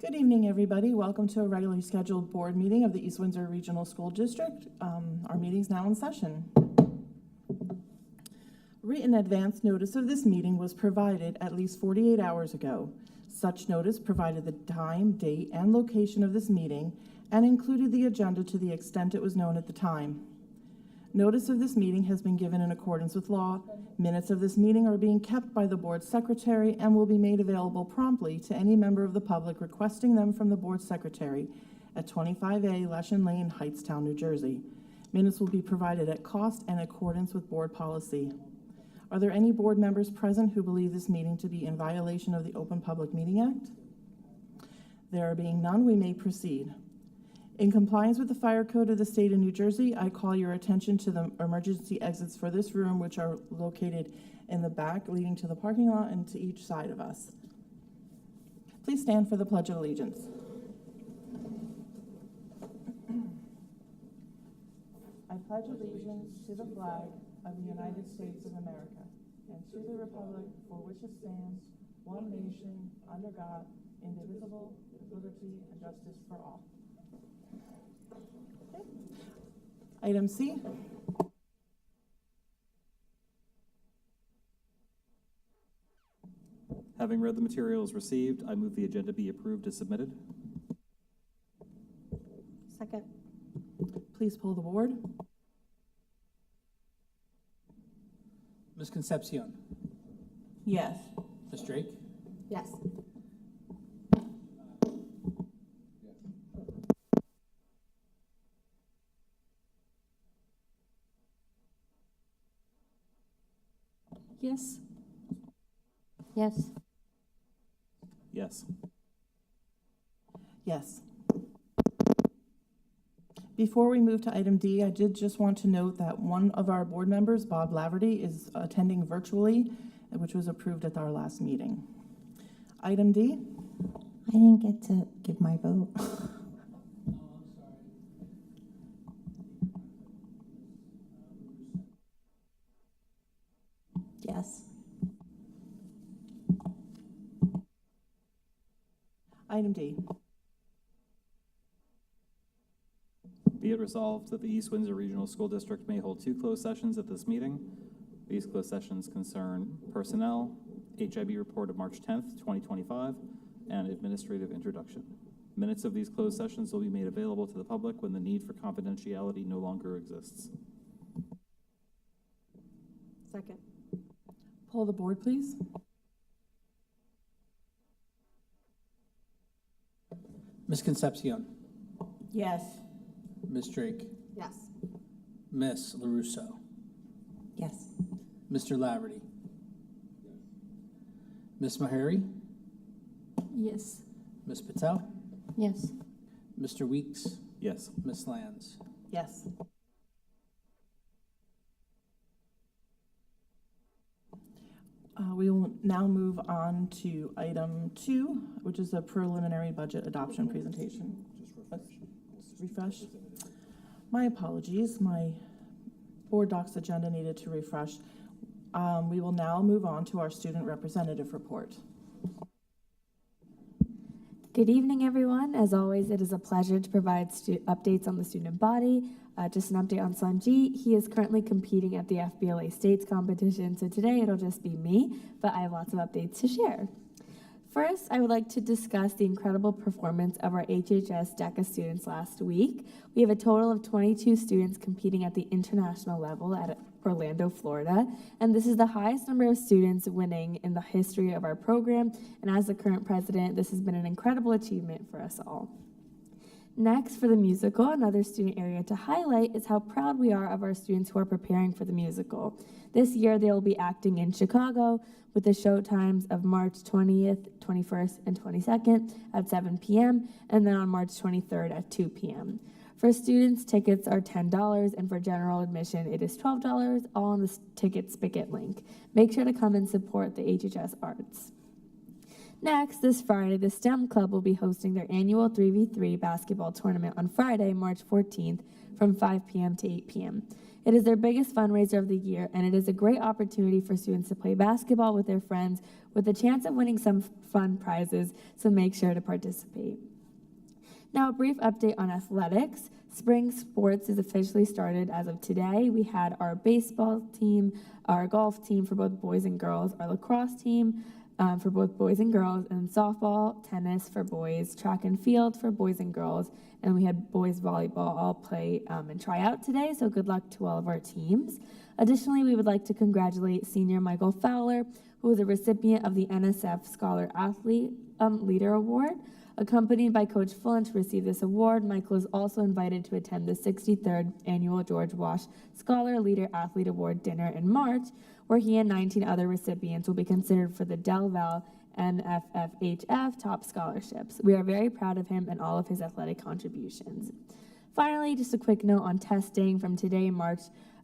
Good evening, everybody. Welcome to a regularly scheduled board meeting of the East Windsor Regional School District. Our meeting's now in session. Written advance notice of this meeting was provided at least 48 hours ago. Such notice provided the time, date, and location of this meeting and included the agenda to the extent it was known at the time. Notice of this meeting has been given in accordance with law. Minutes of this meeting are being kept by the board secretary and will be made available promptly to any member of the public requesting them from the board secretary at 25A Leshen Lane, Hightstown, New Jersey. Minutes will be provided at cost and in accordance with board policy. Are there any board members present who believe this meeting to be in violation of the Open Public Meeting Act? There being none, we may proceed. In compliance with the fire code of the state of New Jersey, I call your attention to the emergency exits for this room, which are located in the back, leading to the parking lot and to each side of us. Please stand for the Pledge of Allegiance. I pledge allegiance to the flag of the United States of America and to the republic for which it stands, one nation, under God, indivisible, with liberty and justice for all. Okay. Item C. Having read the materials received, I move the agenda be approved as submitted. Second. Please poll the board. Ms. Concepcion. Yes. Ms. Drake. Yes. Yes. Yes. Yes. Yes. Before we move to item D, I did just want to note that one of our board members, Bob Laverty, is attending virtually, which was approved at our last meeting. Item D. I didn't get to give my vote. Yes. Item D. Be it resolved that the East Windsor Regional School District may hold 2 closed sessions at this meeting. These closed sessions concern personnel, HIB report of March 10th, 2025, and administrative introduction. Minutes of these closed sessions will be made available to the public when the need for confidentiality no longer exists. Second. Poll the board, please. Ms. Concepcion. Yes. Ms. Drake. Yes. Ms. LaRusso. Yes. Mr. Laverty. Ms. Mahari. Yes. Ms. Patel. Yes. Mr. Weeks. Yes. Ms. Lands. Yes. We will now move on to item 2, which is a preliminary budget adoption presentation. Just refresh. My apologies. My board docs agenda needed to refresh. We will now move on to our student representative report. Good evening, everyone. As always, it is a pleasure to provide updates on the student body. Just an update on Sanjit. He is currently competing at the FBLA States competition, so today it'll just be me, but I have lots of updates to share. First, I would like to discuss the incredible performance of our HHS DECA students last week. We have a total of 22 students competing at the international level at Orlando, Florida, and this is the highest number of students winning in the history of our program, and as the current president, this has been an incredible achievement for us all. Next, for the musical, another student area to highlight is how proud we are of our students who are preparing for the musical. This year, they will be acting in Chicago with the show times of March 20th, 21st, and 22nd at 7 p.m., and then on March 23rd at 2 p.m. For students, tickets are $10, and for general admission, it is $12, all on the ticket spigot link. Make sure to come and support the HHS Arts. Next, this Friday, the STEM Club will be hosting their annual 3v3 basketball tournament on Friday, March 14th from 5 p.m. to 8 p.m. It is their biggest fundraiser of the year, and it is a great opportunity for students to play basketball with their friends with the chance of winning some fun prizes, so make sure to participate. Now, a brief update on athletics. Spring sports is officially started as of today. We had our baseball team, our golf team for both boys and girls, our lacrosse team for both boys and girls, and softball, tennis for boys, track and field for boys and girls, and we had boys volleyball all play and try out today, so good luck to all of our teams. Additionally, we would like to congratulate senior Michael Fowler, who was a recipient of the NSF Scholar Athlete Leader Award. Accompanied by Coach Fullen to receive this award, Michael is also invited to attend the 63rd Annual George Wash Scholar Leader Athlete Award dinner in March, where he and 19 other recipients will be considered for the Del Val NFFHF Top Scholarships. We are very proud of him and all of his athletic contributions. Finally, just a quick note on testing. From today, March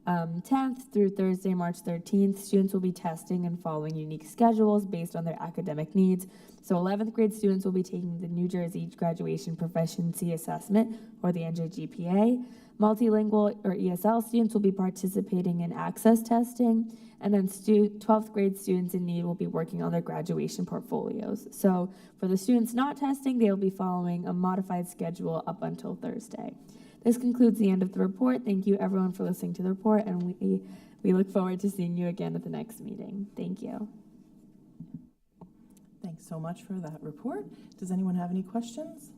10th through Thursday, March 13th, students will be testing and following unique schedules based on their academic needs. So 11th grade students will be taking the New Jersey Graduation Proficiency Assessment, or the NJGPA. Multilingual or ESL students will be participating in access testing, and then 12th grade students in need will be working on their graduation portfolios. So for the students not testing, they will be following a modified schedule up until Thursday. This concludes the end of the report. Thank you everyone for listening to the report, and we look forward to seeing you again at the next meeting. Thank you. Thanks so much for that report. Does anyone have any questions?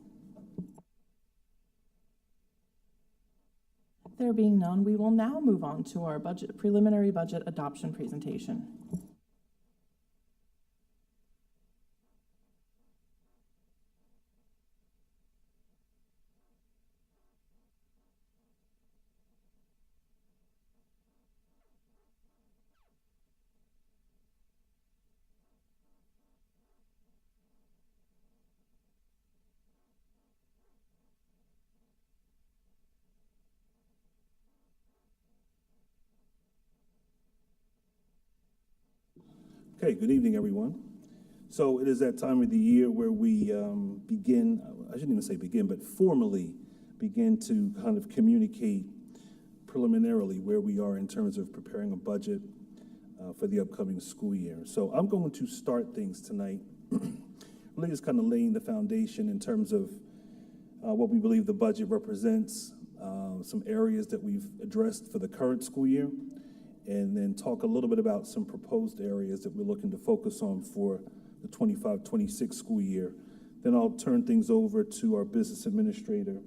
There being none, we will now move on to our preliminary budget adoption presentation. Okay, good evening, everyone. So it is that time of the year where we begin, I shouldn't even say begin, but formally begin to kind of communicate preliminarily where we are in terms of preparing a budget for the upcoming school year. So I'm going to start things tonight, really just kind of laying the foundation in terms of what we believe the budget represents, some areas that we've addressed for the current school year, and then talk a little bit about some proposed areas that we're looking to focus on for the 25-26 school year. Then I'll turn things over to our business administrator,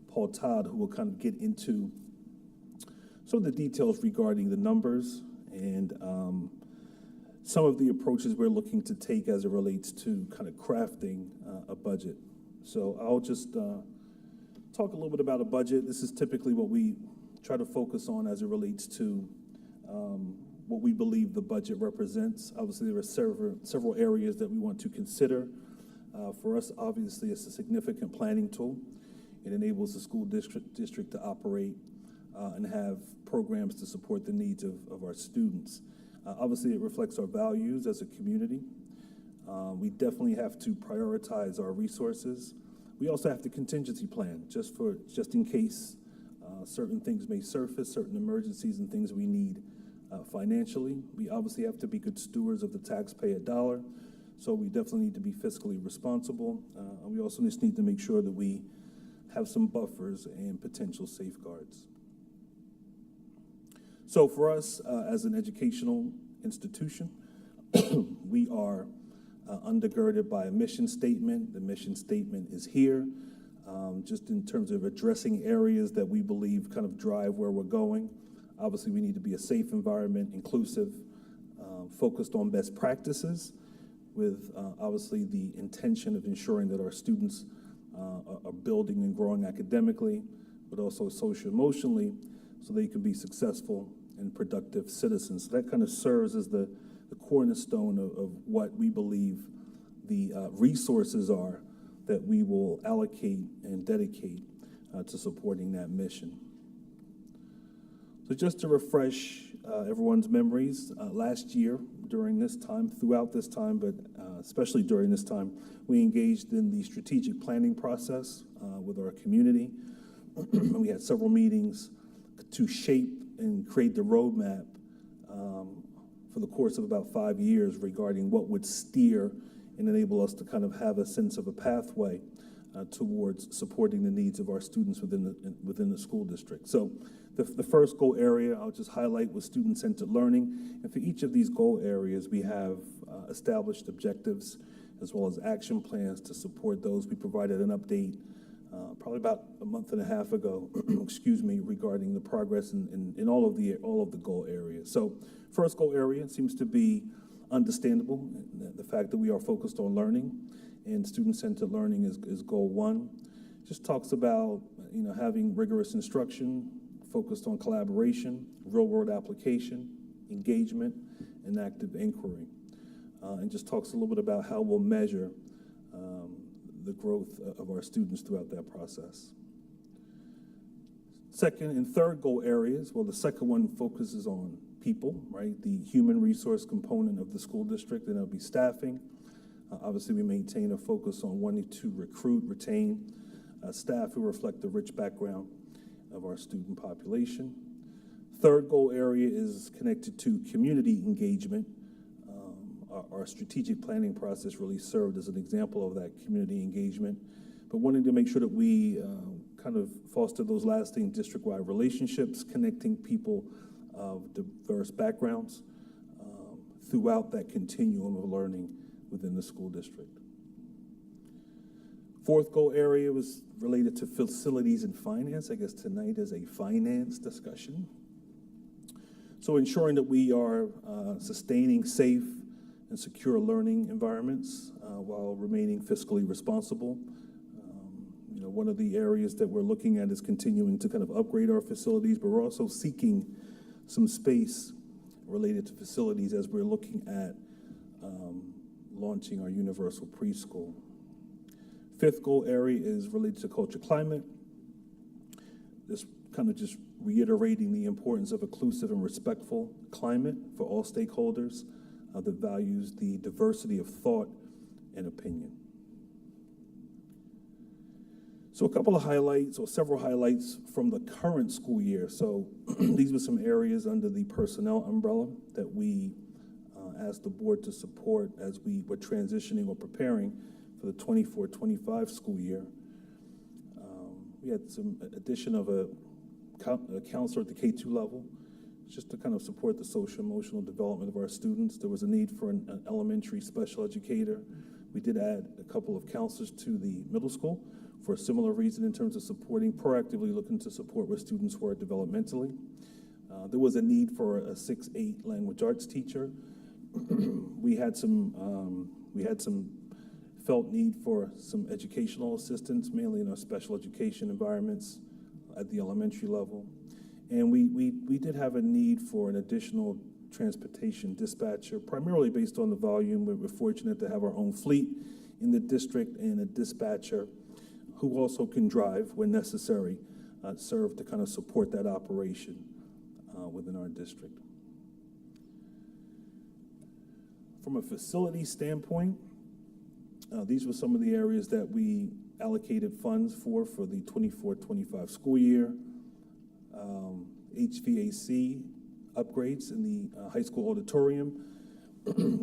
Paul Todd, who will kind of get into some of the details regarding the numbers and some of the approaches we're looking to take as it relates to kind of crafting a budget. So I'll just talk a little bit about a budget. This is typically what we try to focus on as it relates to what we believe the budget represents. Obviously, there are several areas that we want to consider. For us, obviously, it's a significant planning tool. It enables the school district to operate and have programs to support the needs of our students. Obviously, it reflects our values as a community. We definitely have to prioritize our resources. We also have to contingency plan just in case certain things may surface, certain emergencies and things we need financially. We obviously have to be good stewards of the taxpayer dollar, so we definitely need to be fiscally responsible. And we also just need to make sure that we have some buffers and potential safeguards. So for us, as an educational institution, we are undergirded by a mission statement. The mission statement is here, just in terms of addressing areas that we believe kind of drive where we're going. Obviously, we need to be a safe environment, inclusive, focused on best practices, with obviously the intention of ensuring that our students are building and growing academically, but also social-emotionally, so they can be successful and productive citizens. So that kind of serves as the cornerstone of what we believe the resources are that we will allocate and dedicate to supporting that mission. So just to refresh everyone's memories, last year during this time, throughout this time, but especially during this time, we engaged in the strategic planning process with our community. We had several meetings to shape and create the roadmap for the course of about 5 years regarding what would steer and enable us to kind of have a sense of a pathway towards supporting the needs of our students within the school district. So the first goal area I'll just highlight was student-centered learning. And for each of these goal areas, we have established objectives as well as action plans to support those. We provided an update probably about a month and a half ago, excuse me, regarding the progress in all of the goal areas. So first goal area seems to be understandable, the fact that we are focused on learning, and student-centered learning is goal 1. Just talks about, having rigorous instruction, focused on collaboration, real-world application, engagement, and active inquiry. And just talks a little bit about how we'll measure the growth of our students throughout that process. Second and third goal areas, well, the second one focuses on people, right? The human resource component of the school district, and it'll be staffing. Obviously, we maintain a focus on wanting to recruit, retain staff who reflect the rich background of our student population. Third goal area is connected to community engagement. Our strategic planning process really served as an example of that community engagement, but wanting to make sure that we kind of foster those lasting district-wide relationships, connecting people of diverse backgrounds throughout that continuum of learning within the school district. Fourth goal area was related to facilities and finance. I guess tonight is a finance discussion. So ensuring that we are sustaining safe and secure learning environments while remaining fiscally responsible. One of the areas that we're looking at is continuing to kind of upgrade our facilities, but we're also seeking some space related to facilities as we're looking at launching our universal preschool. Fifth goal area is related to culture climate. This kind of just reiterating the importance of inclusive and respectful climate for all stakeholders that values the diversity of thought and opinion. So a couple of highlights, or several highlights from the current school year. So these were some areas under the personnel umbrella that we asked the board to support as we were transitioning or preparing for the 24-25 school year. We had some addition of a counselor at the K-2 level, just to kind of support the social emotional development of our students. There was a need for an elementary special educator. We did add a couple of counselors to the middle school for a similar reason in terms of proactively looking to support where students were developmentally. There was a need for a 6-8 language arts teacher. We had some felt need for some educational assistance, mainly in our special education environments at the elementary level. And we did have a need for an additional transportation dispatcher, primarily based on the volume. We're fortunate to have our own fleet in the district and a dispatcher who also can drive when necessary, serve to kind of support that operation within our district. From a facility standpoint, these were some of the areas that we allocated funds for the 24-25 school year. HVAC upgrades in the high school auditorium.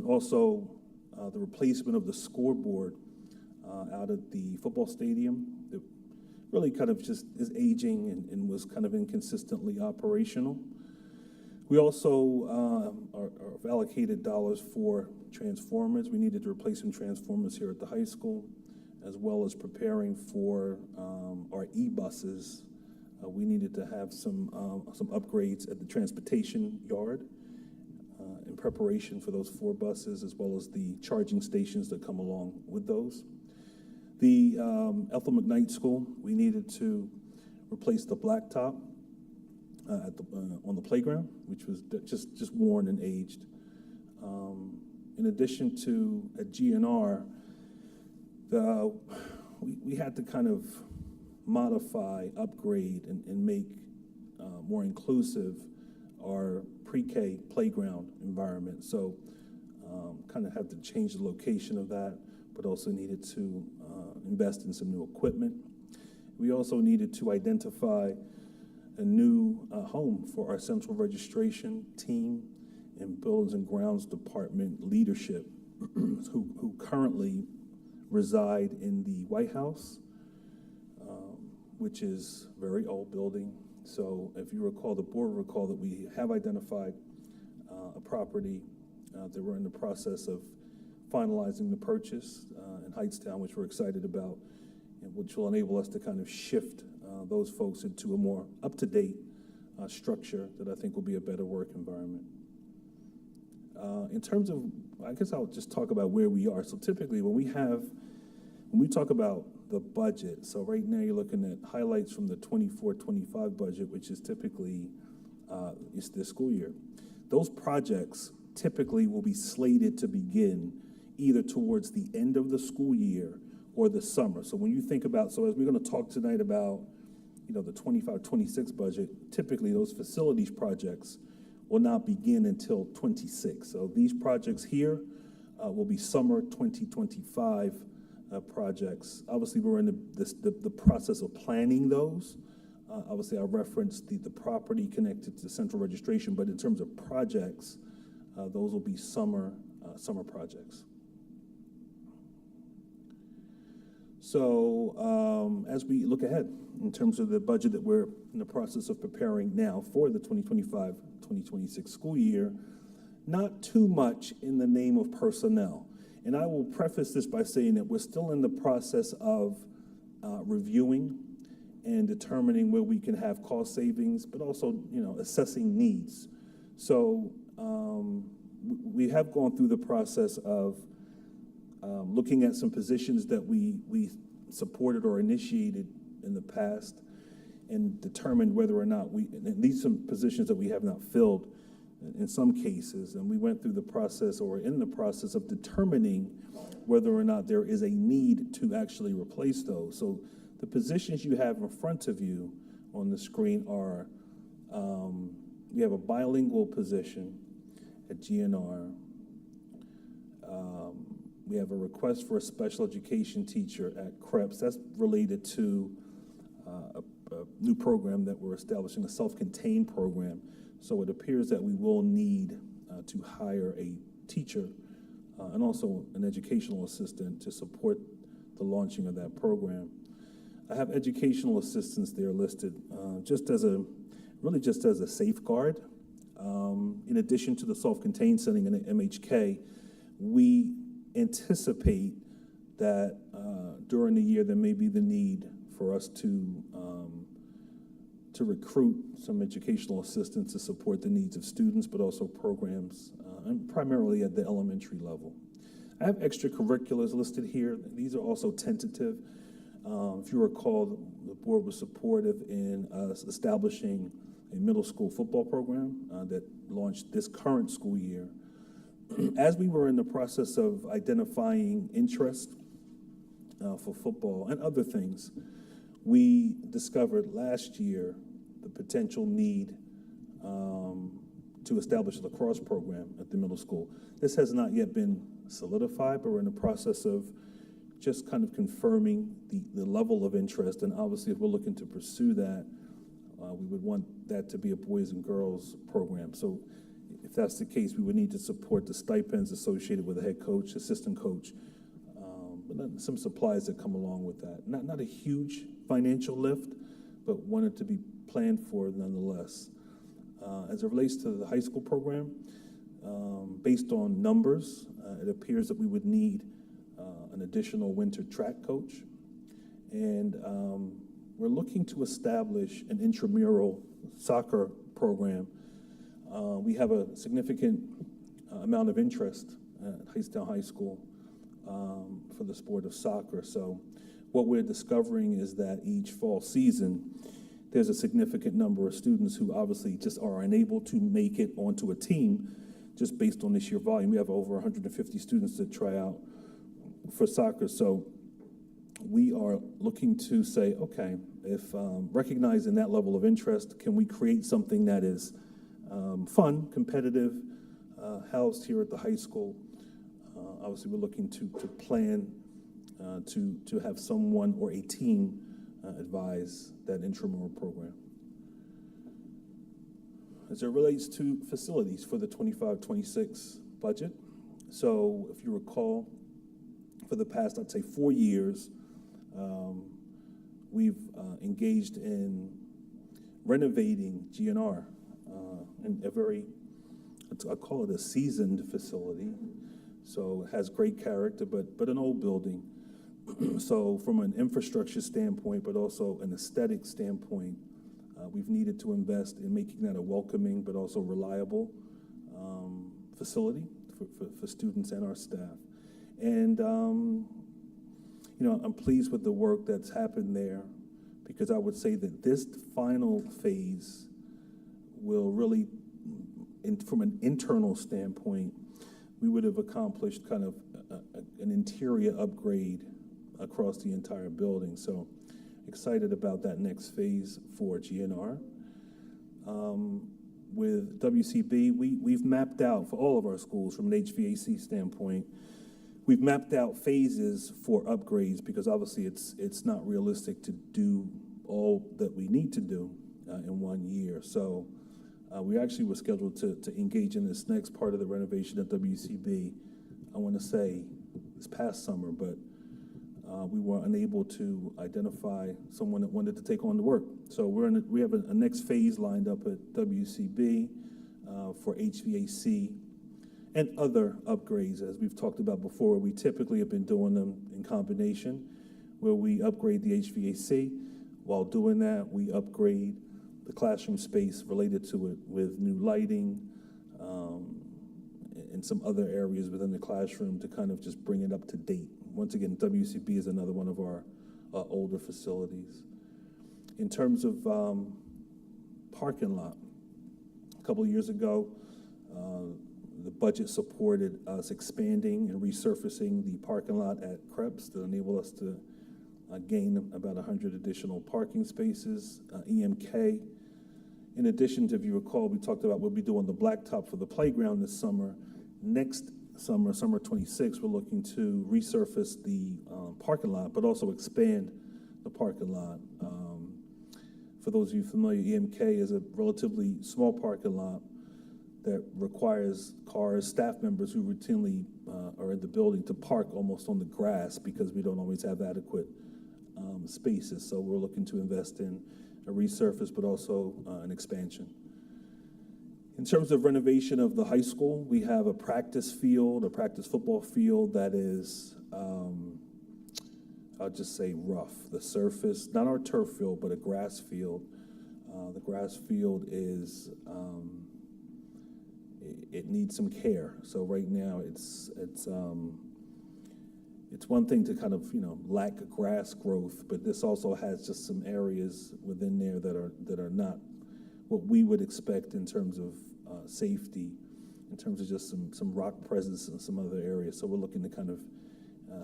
Also, the replacement of the scoreboard out at the football stadium that really kind of just is aging and was kind of inconsistently operational. We also are allocated dollars for transformers. We needed to replace some transformers here at the high school, as well as preparing for our e-buses. We needed to have some upgrades at the transportation yard in preparation for those 4 buses, as well as the charging stations that come along with those. The Ethel McKnight School, we needed to replace the blacktop on the playground, which was just worn and aged. In addition to at GNR, we had to kind of modify, upgrade, and make more inclusive our pre-K playground environment. So kind of had to change the location of that, but also needed to invest in some new equipment. We also needed to identify a new home for our central registration team and Buildings and Grounds Department leadership who currently reside in the White House, which is a very old building. So if you recall, the board will recall that we have identified a property that we're in the process of finalizing the purchase in Heightstown, which we're excited about, and which will enable us to kind of shift those folks into a more up-to-date structure that I think will be a better work environment. In terms of, I guess I'll just talk about where we are. So typically when we talk about the budget, so right now you're looking at highlights from the 24-25 budget, which is typically it's this school year. Those projects typically will be slated to begin either towards the end of the school year or the summer. So when you think about, so as we're going to talk tonight about, the 25-26 budget, typically those facilities projects will not begin until 26. So these projects here will be summer 2025 projects. Obviously, we're in the process of planning those. Obviously, I referenced the property connected to central registration, but in terms of projects, those will be summer projects. So as we look ahead in terms of the budget that we're in the process of preparing now for the 2025-2026 school year, not too much in the name of personnel. And I will preface this by saying that we're still in the process of reviewing and determining where we can have cost savings, but also, assessing needs. So we have gone through the process of looking at some positions that we supported or initiated in the past and determined whether or not and these are some positions that we have not filled in some cases, and we went through the process or in the process of determining whether or not there is a need to actually replace those. So the positions you have in front of you on the screen are, we have a bilingual position at GNR. We have a request for a special education teacher at CREPS. That's related to a new program that we're establishing, a self-contained program. So it appears that we will need to hire a teacher and also an educational assistant to support the launching of that program. I have educational assistants there listed just as a safeguard. In addition to the self-contained setting in the MHK, we anticipate that during the year there may be the need for us to recruit some educational assistants to support the needs of students, but also programs, and primarily at the elementary level. I have extracurriculars listed here. These are also tentative. If you recall, the board was supportive in us establishing a middle school football program that launched this current school year. As we were in the process of identifying interest for football and other things, we discovered last year the potential need to establish a lacrosse program at the middle school. This has not yet been solidified, but we're in the process of just kind of confirming the level of interest. And obviously, if we're looking to pursue that, we would want that to be a boys and girls program. So if that's the case, we would need to support the stipends associated with a head coach, assistant coach, but then some supplies that come along with that. Not a huge financial lift, but wanted to be planned for nonetheless. As it relates to the high school program, based on numbers, it appears that we would need an additional winter track coach. And we're looking to establish an intramural soccer program. We have a significant amount of interest at Heightstown High School for the sport of soccer. So what we're discovering is that each fall season, there's a significant number of students who obviously just are unable to make it onto a team just based on the sheer volume. We have over 150 students that try out for soccer. So we are looking to say, okay, if recognizing that level of interest, can we create something that is fun, competitive, housed here at the high school? Obviously, we're looking to plan to have someone or a team advise that intramural program. as it relates to facilities for the 25-26 budget. So if you recall, for the past, I'd say 4 years, we've engaged in renovating GNR in a very, I call it a seasoned facility. So it has great character, but an old building. So from an infrastructure standpoint, but also an aesthetic standpoint, we've needed to invest in making that a welcoming but also reliable facility for students and our staff. And, you know, I'm pleased with the work that's happened there, because I would say that this final phase will really, from an internal standpoint, we would have accomplished kind of an interior upgrade across the entire building. So excited about that next phase for GNR. With WCB, we've mapped out for all of our schools from an HVAC standpoint, we've mapped out phases for upgrades, because obviously it's not realistic to do all that we need to do in 1 year. So we actually were scheduled to engage in this next part of the renovation at WCB, I want to say this past summer, but we were unable to identify someone that wanted to take on the work. So we have a next phase lined up at WCB for HVAC and other upgrades, as we've talked about before. We typically have been doing them in combination, where we upgrade the HVAC. While doing that, we upgrade the classroom space related to it with new lighting and some other areas within the classroom to kind of just bring it up to date. Once again, WCB is another one of our older facilities. In terms of parking lot, a couple of years ago, the budget supported us expanding and resurfacing the parking lot at Krebs to enable us to gain about 100 additional parking spaces. EMK, in addition to, if you recall, we talked about we'll be doing the blacktop for the playground this summer. Next summer, summer 26, we're looking to resurface the parking lot, but also expand the parking lot. For those of you familiar, EMK is a relatively small parking lot that requires cars, staff members who routinely are in the building to park almost on the grass, because we don't always have adequate spaces. So we're looking to invest in a resurface, but also an expansion. In terms of renovation of the high school, we have a practice field, a practice football field that is, I'll just say rough. The surface, not our turf field, but a grass field. The grass field is, it needs some care. So right now it's one thing to kind of, you know, lack grass growth, but this also has just some areas within there that are not what we would expect in terms of safety, in terms of just some rock presence in some other areas. So we're looking to kind of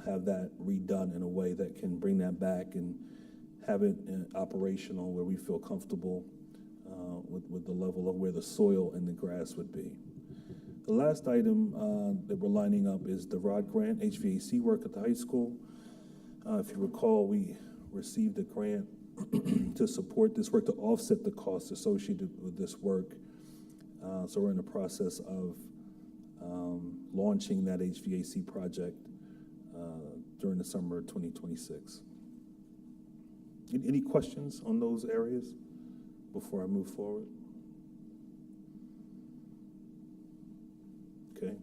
have that redone in a way that can bring that back and have it operational where we feel comfortable with the level of where the soil and the grass would be. The last item that we're lining up is the ROD grant, HVAC work at the high school. If you recall, we received a grant to support this work, to offset the costs associated with this work. So we're in the process of launching that HVAC project during the summer of 2026. Any questions on those areas before I move forward? Okay.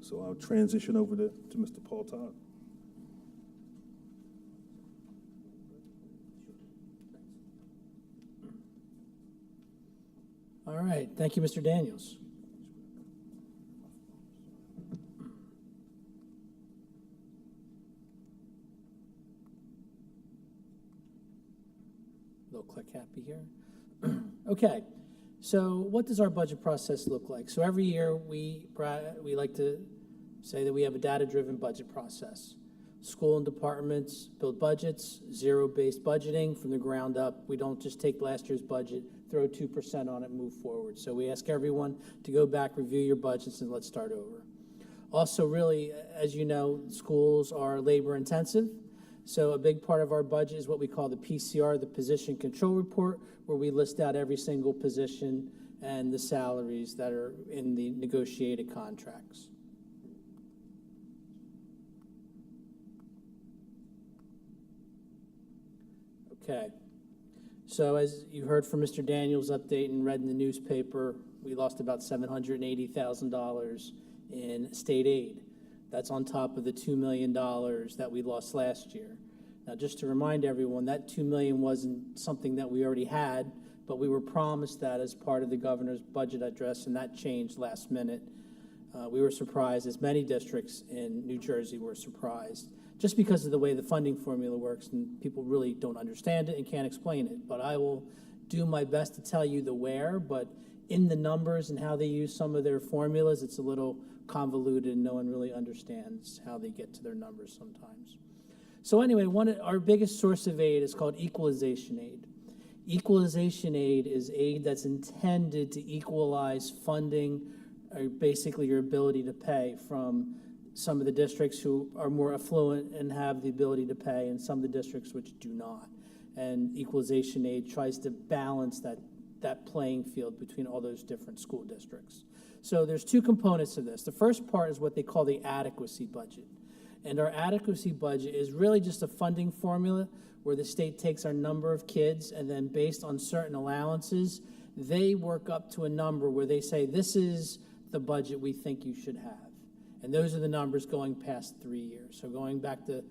So I'll transition over to Mr. Paul Todd. All right, thank you, Mr. Daniels. Little click happy here. Okay, so what does our budget process look like? So every year we like to say that we have a data-driven budget process. School and departments build budgets, zero-based budgeting from the ground up. We don't just take last year's budget, throw 2% on it, move forward. So we ask everyone to go back, review your budgets, and let's start over. Also, really, as you know, schools are labor intensive. So a big part of our budget is what we call the PCR, the Position Control Report, where we list out every single position and the salaries that are in the negotiated contracts. Okay. So as you heard from Mr. Daniels' update and read in the newspaper, we lost about $780,000 in state aid. That's on top of the $2 million that we lost last year. Now, just to remind everyone, that $2 million wasn't something that we already had, but we were promised that as part of the governor's budget address, and that changed last minute. We were surprised, as many districts in New Jersey were surprised, just because of the way the funding formula works, and people really don't understand it and can't explain it. But I will do my best to tell you the where, but in the numbers and how they use some of their formulas, it's a little convoluted and no one really understands how they get to their numbers sometimes. So anyway, our biggest source of aid is called equalization aid. Equalization aid is aid that's intended to equalize funding, or basically your ability to pay, from some of the districts who are more affluent and have the ability to pay, and some of the districts which do not. And equalization aid tries to balance that playing field between all those different school districts. So there's two components to this. The first part is what they call the adequacy budget. And our adequacy budget is really just a funding formula where the state takes our number of kids, and then based on certain allowances, they work up to a number where they say, this is the budget we think you should have. And those are the numbers going past 3 years. So going back to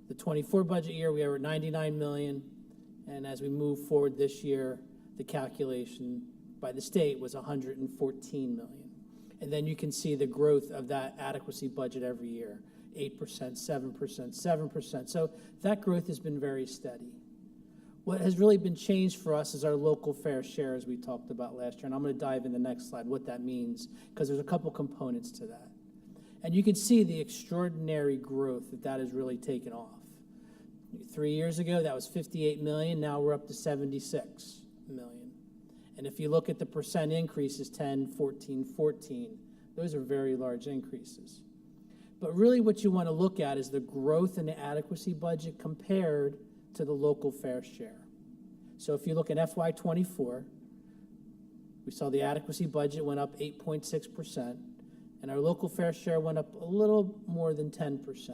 the 24 budget year, we were at 99 million. And as we move forward this year, the calculation by the state was 114 million. And then you can see the growth of that adequacy budget every year, 8%, 7%, 7%. So that growth has been very steady. What has really been changed for us is our local fair share, as we talked about last year. And I'm going to dive in the next slide what that means, because there's a couple components to that. And you can see the extraordinary growth that has really taken off. 3 years ago, that was 58 million. Now we're up to 76 million. And if you look at the percent increases, 10, 14, 14, those are very large increases. But really what you want to look at is the growth in the adequacy budget compared to the local fair share. So if you look at FY24, we saw the adequacy budget went up 8.6%, and our local fair share went up a little more than 10%.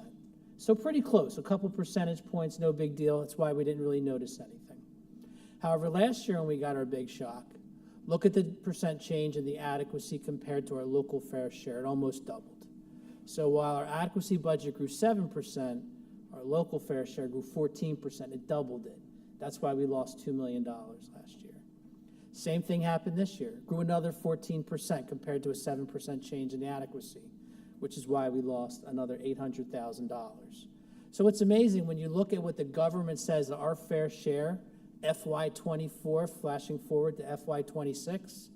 So pretty close, a couple percentage points, no big deal. That's why we didn't really notice anything. However, last year when we got our big shock, look at the percent change in the adequacy compared to our local fair share. It almost doubled. So while our adequacy budget grew 7%, our local fair share grew 14%. It doubled it. That's why we lost $2 million last year. Same thing happened this year. Grew another 14% compared to a 7% change in the adequacy, which is why we lost another $800,000. So it's amazing when you look at what the government says that our fair share, FY24, flashing forward to FY26,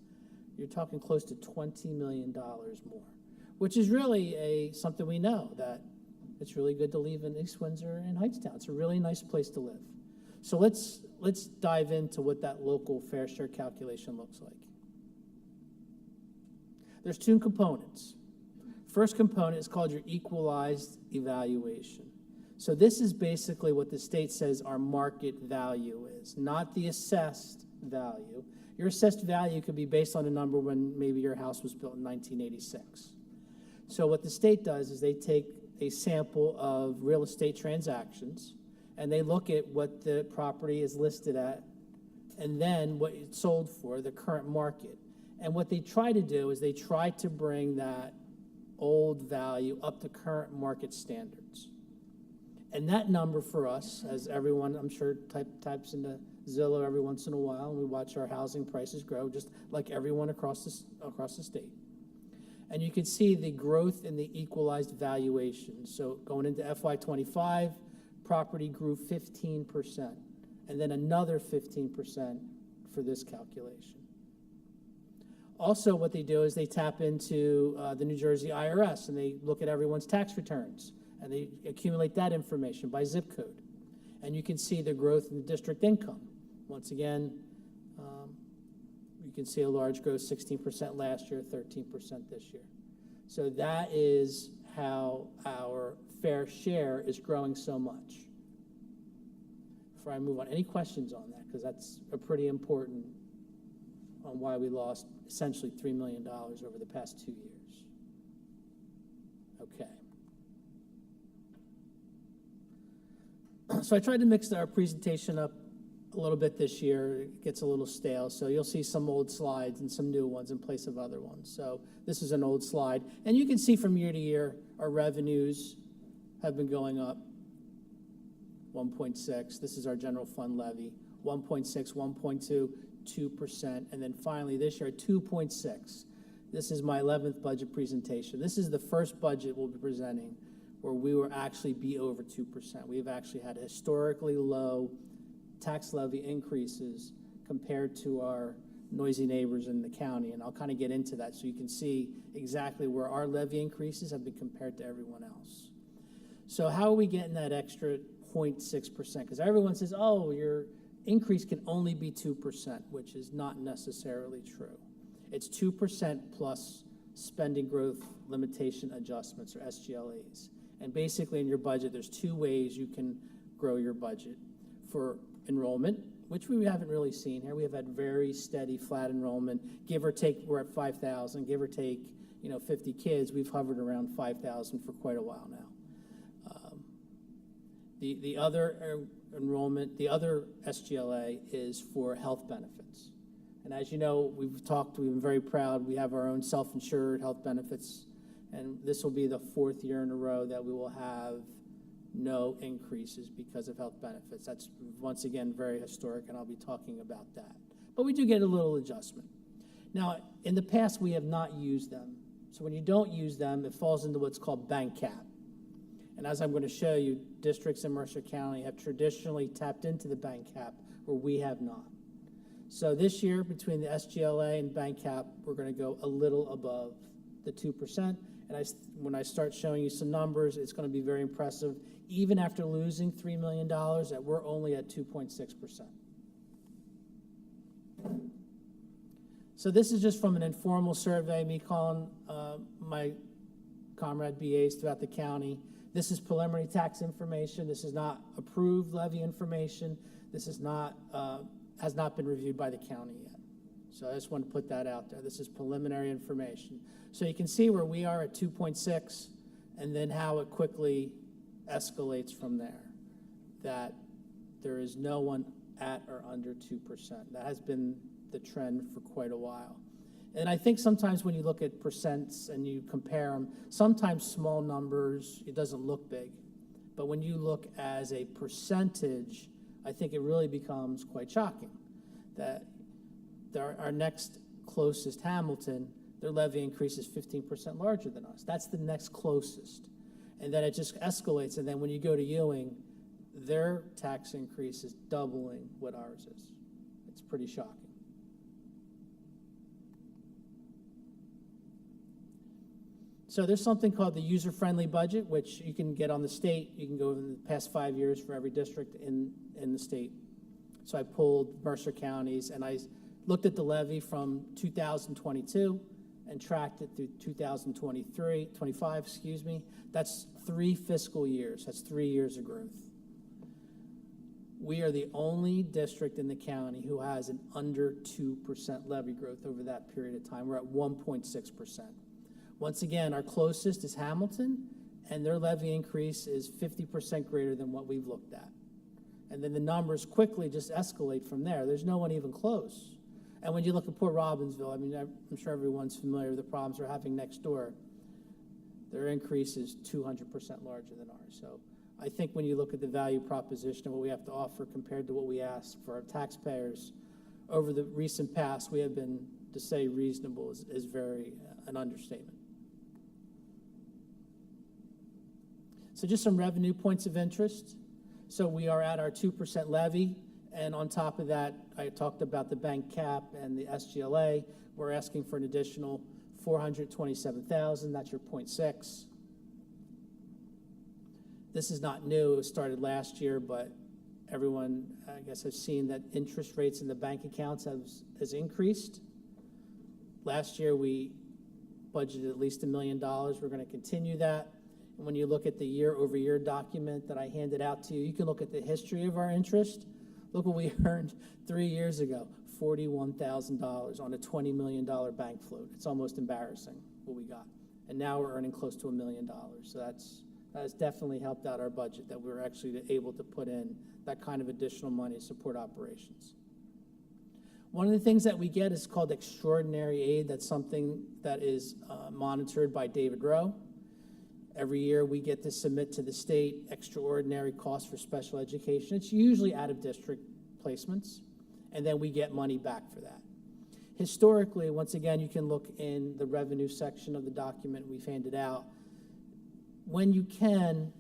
you're talking close to $20 million more, which is really something we know, that it's really good to live in East Windsor and Hightstown. It's a really nice place to live. So let's dive into what that local fair share calculation looks like. There's two components. First component is called your equalized evaluation. So this is basically what the state says our market value is, not the assessed value. Your assessed value could be based on a number when maybe your house was built in 1986. So what the state does is they take a sample of real estate transactions, and they look at what the property is listed at, and then what it sold for, the current market. And what they try to do is they try to bring that old value up to current market standards. And that number for us, as everyone I'm sure types into Zillow every once in a while, and we watch our housing prices grow, just like everyone across the state. And you can see the growth in the equalized valuation. So going into FY25, property grew 15%, and then another 15% for this calculation. Also, what they do is they tap into the New Jersey IRS, and they look at everyone's tax returns, and they accumulate that information by zip code. And you can see the growth in the district income. Once again, you can see a large growth, 16% last year, 13% this year. So that is how our fair share is growing so much. before I move on, any questions on that? Because that's a pretty important on why we lost essentially $3 million over the past 2 years. Okay. So I tried to mix our presentation up a little bit this year. It gets a little stale, so you'll see some old slides and some new ones in place of other ones. So this is an old slide. And you can see from year to year, our revenues have been going up. 1.6, this is our general fund levy. 1.6, 1.2, 2%, and then finally this year, 2.6. This is my 11th budget presentation. This is the first budget we'll be presenting where we will actually be over 2%. We've actually had historically low tax levy increases compared to our noisy neighbors in the county, and I'll kind of get into that so you can see exactly where our levy increases have been compared to everyone else. So how are we getting that extra 0.6%? Because everyone says, oh, your increase can only be 2%, which is not necessarily true. It's 2% plus spending growth limitation adjustments, or SGLAs. And basically in your budget, there's two ways you can grow your budget. For enrollment, which we haven't really seen here. We have had very steady, flat enrollment. Give or take, we're at 5,000. Give or take, 50 kids. We've hovered around 5,000 for quite a while now. The other enrollment, the other SGLA is for health benefits. And as you know, we've been very proud. We have our own self-insured health benefits, and this will be the 4th year in a row that we will have no increases because of health benefits. That's, once again, very historic, and I'll be talking about that. But we do get a little adjustment. Now, in the past, we have not used them. So when you don't use them, it falls into what's called bank cap. And as I'm going to show you, districts in Mercer County have traditionally tapped into the bank cap where we have not. So this year, between the SGLA and bank cap, we're going to go a little above the 2%. And when I start showing you some numbers, it's going to be very impressive, even after losing $3 million, that we're only at 2.6%. So this is just from an informal survey, me calling my comrade BAs throughout the county. This is preliminary tax information. This is not approved levy information. This is not has not been reviewed by the county yet. So I just want to put that out there. This is preliminary information. So you can see where we are at 2.6 and then how it quickly escalates from there, that there is no one at or under 2%. That has been the trend for quite a while. And I think sometimes when you look at percents and you compare them, sometimes small numbers, it doesn't look big. But when you look as a percentage, I think it really becomes quite shocking that our next closest, Hamilton, their levy increase is 15% larger than us. That's the next closest. And then it just escalates. And then when you go to Ewing, their tax increase is doubling what ours is. It's pretty shocking. So there's something called the user-friendly budget, which you can get on the state. You can go in the past 5 years for every district in the state. So I pulled Mercer counties, and I looked at the levy from 2022 and tracked it through 25, excuse me. That's 3 fiscal years. That's 3 years of growth. We are the only district in the county who has an under 2% levy growth over that period of time. We're at 1.6%. Once again, our closest is Hamilton, and their levy increase is 50% greater than what we've looked at. And then the numbers quickly just escalate from there. There's no one even close. And when you look at Port Robbinsville, I mean, I'm sure everyone's familiar with the problems they're having next door. Their increase is 200% larger than ours. So I think when you look at the value proposition and what we have to offer compared to what we ask for our taxpayers, over the recent past, we have been, to say reasonable is very an understatement. So just some revenue points of interest. So we are at our 2% levy, and on top of that, I talked about the bank cap and the SGLA. We're asking for an additional $427,000. That's your 0.6. This is not new. It started last year, but everyone, I guess, has seen that interest rates in the bank accounts has increased. Last year, we budgeted at least $1 million. We're going to continue that. And when you look at the year-over-year document that I handed out to you, you can look at the history of our interest. Look what we earned 3 years ago, $41,000 on a $20 million bank float. It's almost embarrassing what we got. And now we're earning close to $1 million. So that has definitely helped out our budget, that we were actually able to put in that kind of additional money to support operations. One of the things that we get is called extraordinary aid. That's something that is monitored by David Rowe. Every year we get to submit to the state extraordinary costs for special education. It's usually out-of-district placements, and then we get money back for that. Historically, once again, you can look in the revenue section of the document we've handed out. When you can,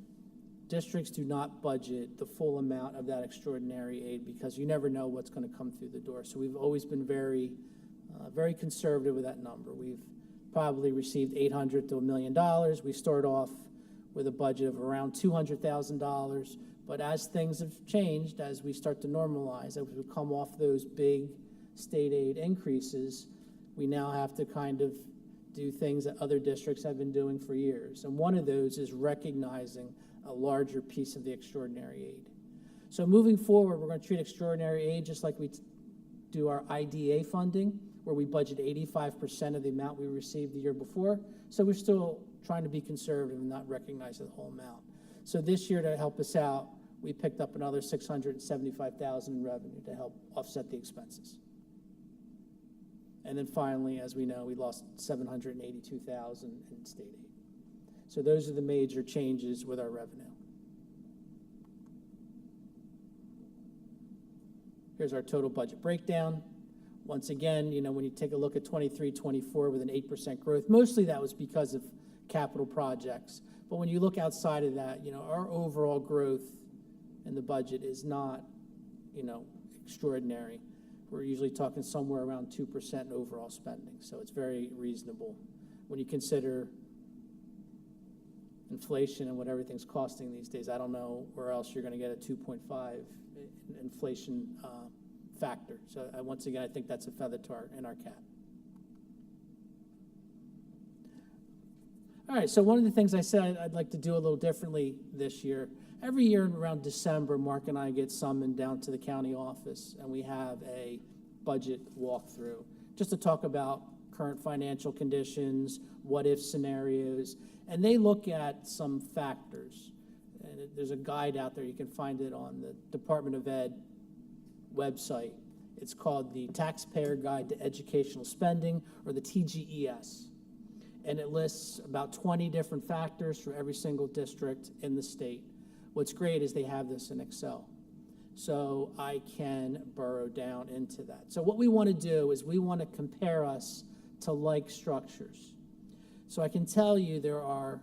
districts do not budget the full amount of that extraordinary aid because you never know what's going to come through the door. So we've always been very conservative with that number. We've probably received $800,000 to $1 million. We start off with a budget of around $200,000. But as things have changed, as we start to normalize, as we come off those big state aid increases, we now have to kind of do things that other districts have been doing for years. And one of those is recognizing a larger piece of the extraordinary aid. So moving forward, we're going to treat extraordinary aid just like we do our IDA funding, where we budget 85% of the amount we received the year before. So we're still trying to be conservative and not recognize the whole amount. So this year, to help us out, we picked up another $675,000 in revenue to help offset the expenses. And then finally, as we know, we lost $782,000 in state aid. So those are the major changes with our revenue. Here's our total budget breakdown. Once again, when you take a look at 23-24 with an 8% growth, mostly that was because of capital projects. But when you look outside of that, our overall growth in the budget is not, extraordinary. We're usually talking somewhere around 2% in overall spending. So it's very reasonable when you consider inflation and what everything's costing these days. I don't know where else you're going to get a 2.5 inflation factor. So once again, I think that's a feather in our cap. All right, so one of the things I said I'd like to do a little differently this year, every year around December, Mark and I get summoned down to the county office, and we have a budget walkthrough just to talk about current financial conditions, what-if scenarios, and they look at some factors. And there's a guide out there. You can find it on the Department of Ed website. It's called the Taxpayer Guide to Educational Spending, or the TGES. And it lists about 20 different factors for every single district in the state. What's great is they have this in Excel. So I can burrow down into that. So what we want to do is we want to compare us to like structures. So I can tell you there are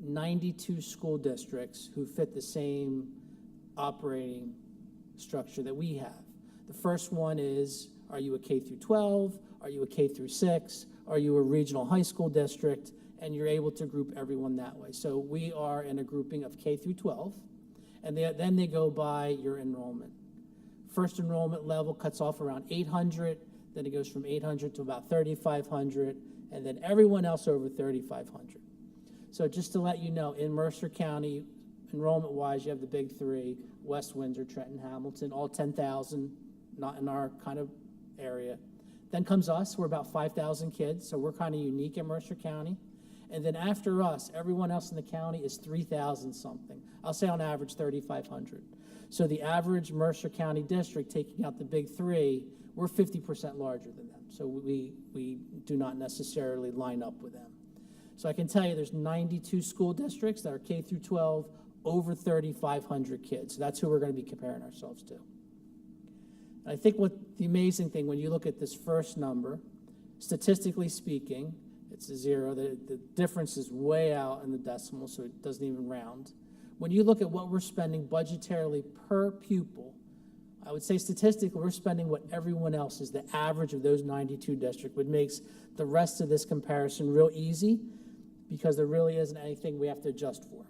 92 school districts who fit the same operating structure that we have. The first one is, are you a K through 12? Are you a K through 6? Are you a regional high school district? And you're able to group everyone that way. So we are in a grouping of K through 12, and then they go by your enrollment. First enrollment level cuts off around 800, then it goes from 800 to about 3,500, and then everyone else over 3,500. So just to let you know, in Mercer County, enrollment-wise, you have the big three: West Windsor, Trenton, Hamilton, all 10,000, not in our kind of area. Then comes us. We're about 5,000 kids, so we're kind of unique in Mercer County. And then after us, everyone else in the county is 3,000 something. I'll say on average 3,500. So the average Mercer County district, taking out the big three, we're 50% larger than them. So we do not necessarily line up with them. So I can tell you there's 92 school districts that are K through 12, over 3,500 kids. So that's who we're going to be comparing ourselves to. And I think what the amazing thing, when you look at this first number, statistically speaking, it's a 0. The difference is way out in the decimal, so it doesn't even round. When you look at what we're spending budgetarily per pupil, I would say statistically we're spending what everyone else is, the average of those 92 districts, which makes the rest of this comparison real easy because there really isn't anything we have to adjust for.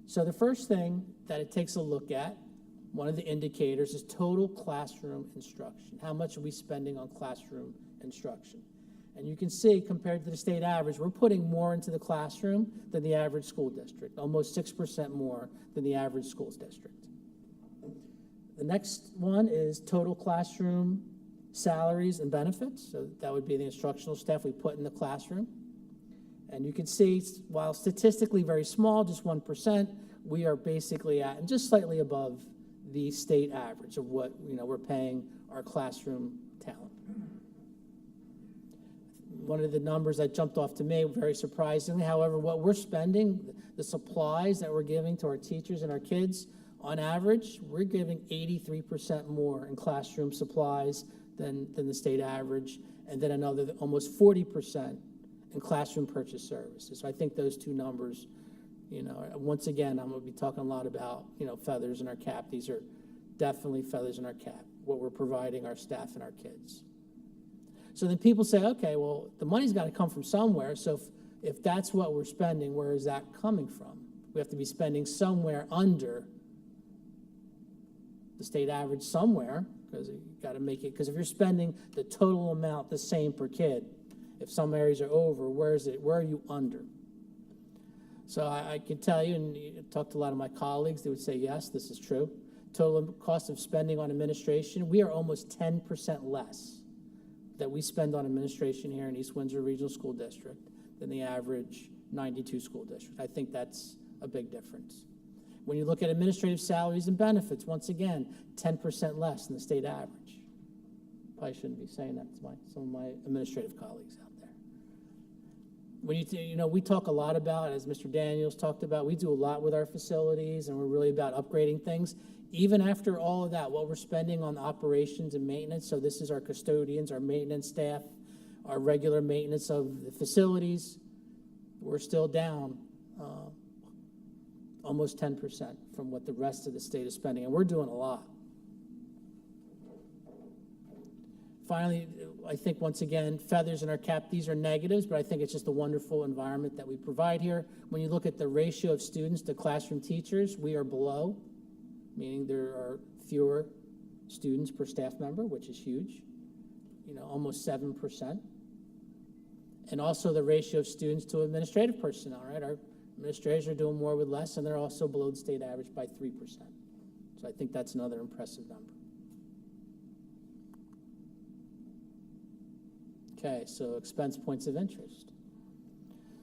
So the first thing that it takes a look at, one of the indicators, is total classroom instruction. How much are we spending on classroom instruction? And you can see, compared to the state average, we're putting more into the classroom than the average school district, almost 6% more than the average schools district. The next one is total classroom salaries and benefits. So that would be the instructional staff we put in the classroom. And you can see, while statistically very small, just 1%, we are basically at and just slightly above the state average of what we're paying our classroom talent. One of the numbers that jumped off to me, very surprisingly, however, what we're spending, the supplies that we're giving to our teachers and our kids, on average, we're giving 83% more in classroom supplies than the state average, and then another almost 40% in classroom purchase services. So I think those two numbers, once again, I'm going to be talking a lot about, feathers in our cap. These are definitely feathers in our cap, what we're providing our staff and our kids. So then people say, okay, well, the money's got to come from somewhere. So if that's what we're spending, where is that coming from? We have to be spending somewhere under the state average somewhere, because you got to make it, because if you're spending the total amount the same per kid, if some areas are over, where are you under? So I can tell you, and you talk to a lot of my colleagues, they would say, yes, this is true. Total cost of spending on administration, we are almost 10% less that we spend on administration here in East Windsor Regional School District than the average 92 school district. I think that's a big difference. When you look at administrative salaries and benefits, once again, 10% less than the state average. Probably shouldn't be saying that to some of my administrative colleagues out there. When we talk a lot about, as Mr. Daniels talked about, we do a lot with our facilities, and we're really about upgrading things. Even after all of that, what we're spending on operations and maintenance, so this is our custodians, our maintenance staff, our regular maintenance of the facilities, we're still down almost 10% from what the rest of the state is spending, and we're doing a lot. Finally, I think, once again, feathers in our cap, these are negatives, but I think it's just a wonderful environment that we provide here. When you look at the ratio of students to classroom teachers, we are below, meaning there are fewer students per staff member, which is huge, almost 7%. And also the ratio of students to administrative personnel, right? Our administrators are doing more with less, and they're also below the state average by 3%. So I think that's another impressive number. Okay, so expense points of interest.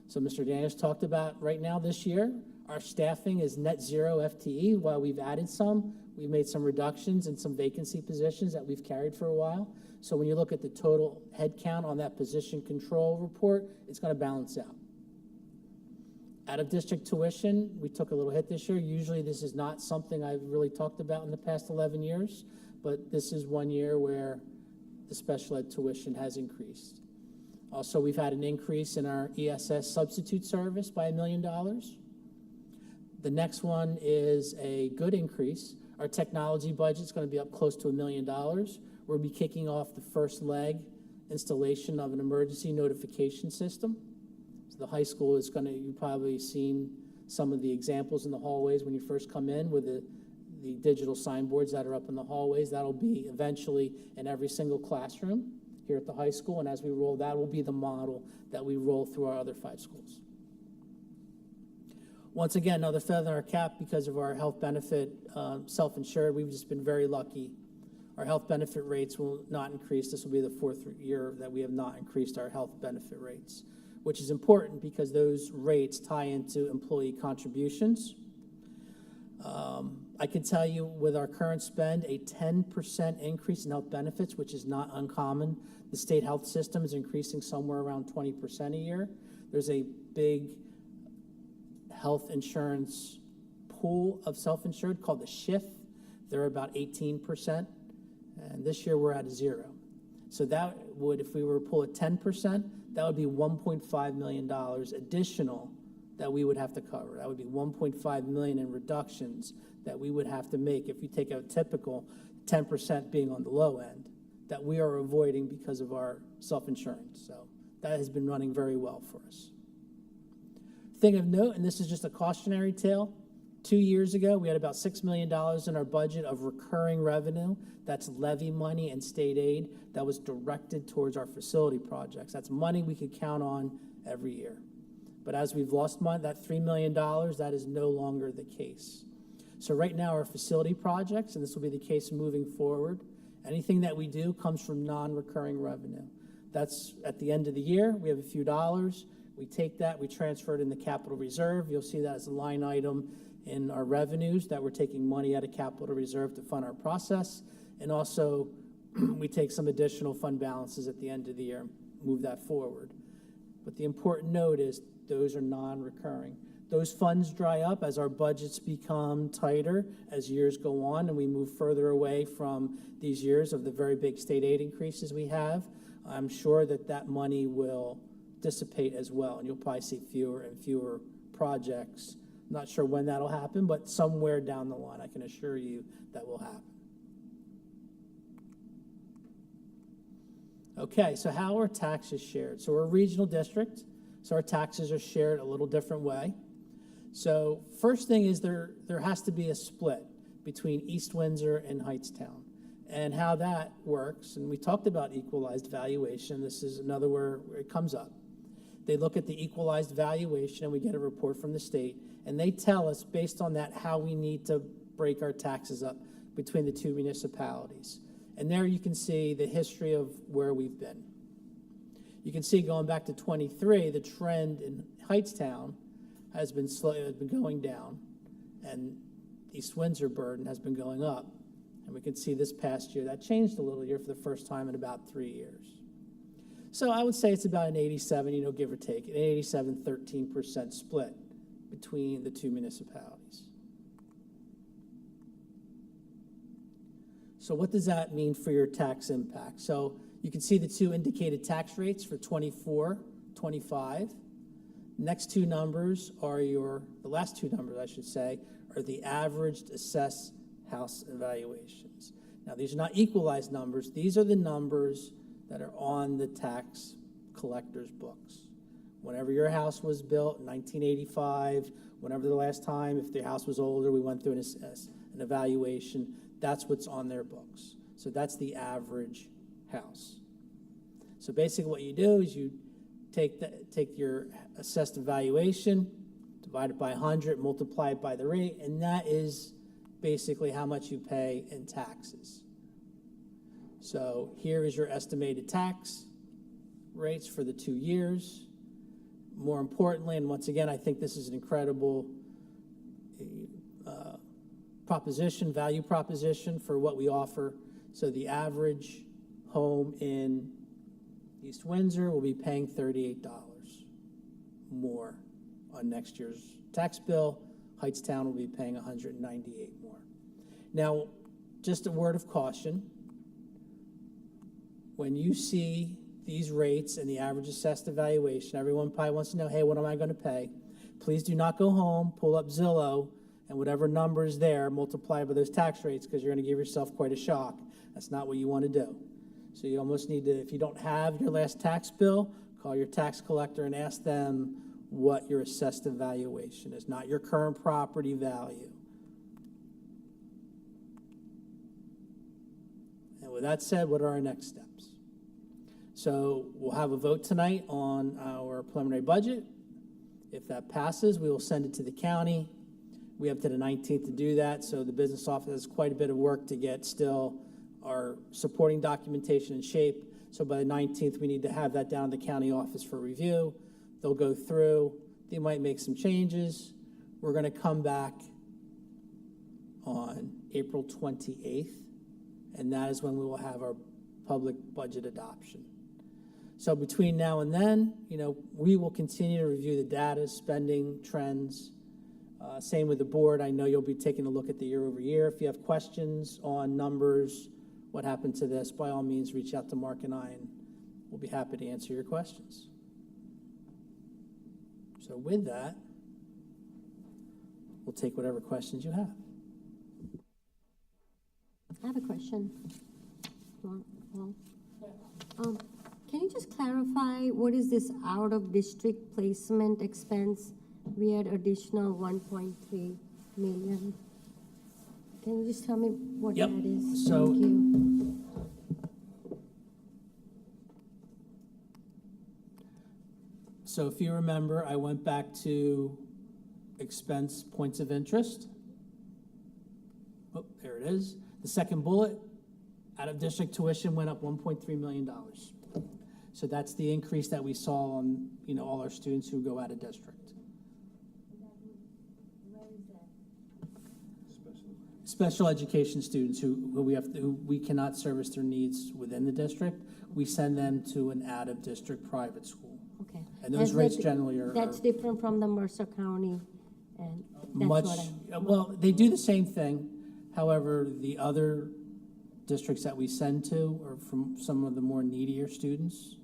So Mr. Daniels talked about right now this year, our staffing is net zero FTE. While we've added some, we've made some reductions in some vacancy positions that we've carried for a while. So when you look at the total head count on that position control report, it's going to balance out. Out of district tuition, we took a little hit this year. Usually this is not something I've really talked about in the past 11 years, but this is one year where the special ed tuition has increased. Also, we've had an increase in our ESS substitute service by $1 million. The next one is a good increase. Our technology budget is going to be up close to $1 million. We'll be kicking off the first leg installation of an emergency notification system. So the high school is going to, you've probably seen some of the examples in the hallways when you first come in with the digital signboards that are up in the hallways. That'll be eventually in every single classroom here at the high school, and as we roll, that will be the model that we roll through our other 5 schools. Once again, another feather in our cap because of our health benefit self-insured. We've just been very lucky. Our health benefit rates will not increase. This will be the 4th year that we have not increased our health benefit rates, which is important because those rates tie into employee contributions. I can tell you with our current spend, a 10% increase in health benefits, which is not uncommon. The state health system is increasing somewhere around 20% a year. There's a big health insurance pool of self-insured called the SHIF. They're about 18%, and this year we're at 0. So that would, if we were to pull at 10%, that would be $1.5 million additional that we would have to cover. That would be $1.5 million in reductions that we would have to make if you take a typical 10% being on the low end that we are avoiding because of our self-insurance. So that has been running very well for us. Thing of note, and this is just a cautionary tale, 2 years ago, we had about $6 million in our budget of recurring revenue. That's levy money and state aid that was directed towards our facility projects. That's money we could count on every year. But as we've lost money, that $3 million, that is no longer the case. So right now, our facility projects, and this will be the case moving forward, anything that we do comes from non-recurring revenue. That's at the end of the year, we have a few dollars. We take that, we transfer it in the capital reserve. You'll see that as a line item in our revenues, that we're taking money out of capital reserve to fund our process. And also, we take some additional fund balances at the end of the year, move that forward. But the important note is those are non-recurring. Those funds dry up as our budgets become tighter as years go on and we move further away from these years of the very big state aid increases we have. I'm sure that that money will dissipate as well, and you'll probably see fewer and fewer projects. I'm not sure when that'll happen, but somewhere down the line, I can assure you that will happen. Okay, so how are taxes shared? So we're a regional district, so our taxes are shared a little different way. So first thing is there has to be a split between East Windsor and Hightstown. And how that works, and we talked about equalized valuation. This is another where it comes up. They look at the equalized valuation, and we get a report from the state, and they tell us, based on that, how we need to break our taxes up between the two municipalities. And there you can see the history of where we've been. You can see going back to 23, the trend in Hightstown has been going down, and East Windsor burden has been going up. And we can see this past year, that changed a little here for the first time in about 3 years. So I would say it's about an 87, give or take, an 87, 13% split between the two municipalities. So what does that mean for your tax impact? So you can see the two indicated tax rates for 24, 25. Next two numbers are the last two numbers, I should say, are the averaged assessed house evaluations. Now, these are not equalized numbers. These are the numbers that are on the tax collector's books. Whenever your house was built in 1985, whenever the last time, if the house was older, we went through an evaluation, that's what's on their books. So that's the average house. So basically what you do is you take your assessed evaluation, divide it by 100, multiply it by the rate, and that is basically how much you pay in taxes. So here is your estimated tax rates for the 2 years. More importantly, and once again, I think this is an incredible value proposition for what we offer. So the average home in East Windsor will be paying $38 more on next year's tax bill. Hightstown will be paying $198 more. Now, just a word of caution. When you see these rates and the average assessed evaluation, everyone probably wants to know, hey, what am I going to pay? Please do not go home, pull up Zillow, and whatever number is there, multiply by those tax rates, because you're going to give yourself quite a shock. That's not what you want to do. So you almost need to, if you don't have your last tax bill, call your tax collector and ask them what your assessed evaluation is, not your current property value. And with that said, what are our next steps? So we'll have a vote tonight on our preliminary budget. If that passes, we will send it to the county. We have to the 19th to do that, so the business office has quite a bit of work to get still our supporting documentation in shape. So by the 19th, we need to have that down at the county office for review. They'll go through. They might make some changes. We're going to come back on April 28th, and that is when we will have our public budget adoption. So between now and then, we will continue to review the data, spending trends. Same with the board. I know you'll be taking a look at the year over year. If you have questions on numbers, what happened to this, by all means, reach out to Mark and I, and we'll be happy to answer your questions. So with that, we'll take whatever questions you have. I have a question. Can you just clarify what is this out-of-district placement expense? We had additional 1.3 million. Can you just tell me what Yep. that is? So- Thank you. So if you remember, I went back to expense points of interest. Oh, there it is. The second bullet, out-of-district tuition went up $1.3 million. So that's the increase that we saw on, all our students who go out of district. Special education students who we cannot service their needs within the district, we send them to an out-of-district private school. Okay. And those And rates that- generally are That's different from the Mercer County, and that's much, what I. well, they do the same thing. However, the other districts that we send to are from some of the more needier students,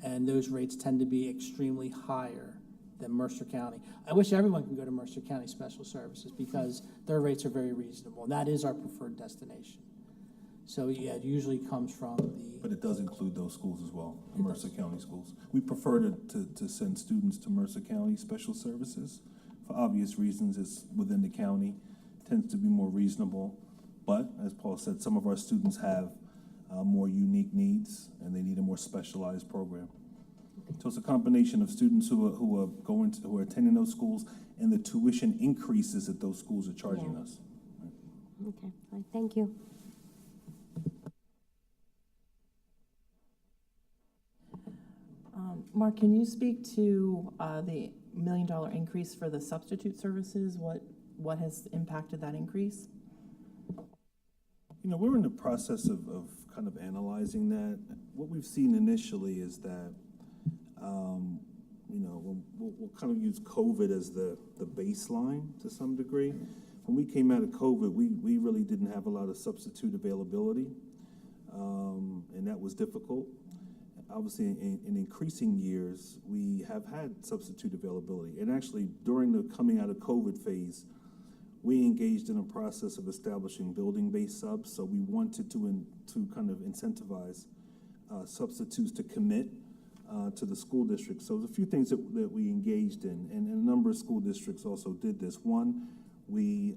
and those rates tend to be extremely higher than Mercer County. I wish everyone could go to Mercer County Special Services because their rates are very reasonable, and that is our preferred destination. So, yeah, it usually comes from But the, it does include those schools as well, the Mercer County schools. We prefer to send students to Mercer County Special Services. For obvious reasons, it's within the county, tends to be more reasonable. But, as Paul said, some of our students have more unique needs, and they need a more specialized program. So it's a combination of students who are attending those schools and the tuition increases that those schools are charging Yeah. us. Okay, all right, thank you. Mark, can you speak to the $1 million increase for the substitute services? What has impacted that increase? We're in the process of kind of analyzing that. What we've seen initially is that, we'll kind of use COVID as the baseline to some degree. When we came out of COVID, we really didn't have a lot of substitute availability, and that was difficult. Obviously, in increasing years, we have had substitute availability. And actually, during the coming out of COVID phase, we engaged in a process of establishing building-based subs. So we wanted to kind of incentivize substitutes to commit to the school district. So there's a few things that we engaged in, and a number of school districts also did this. One, we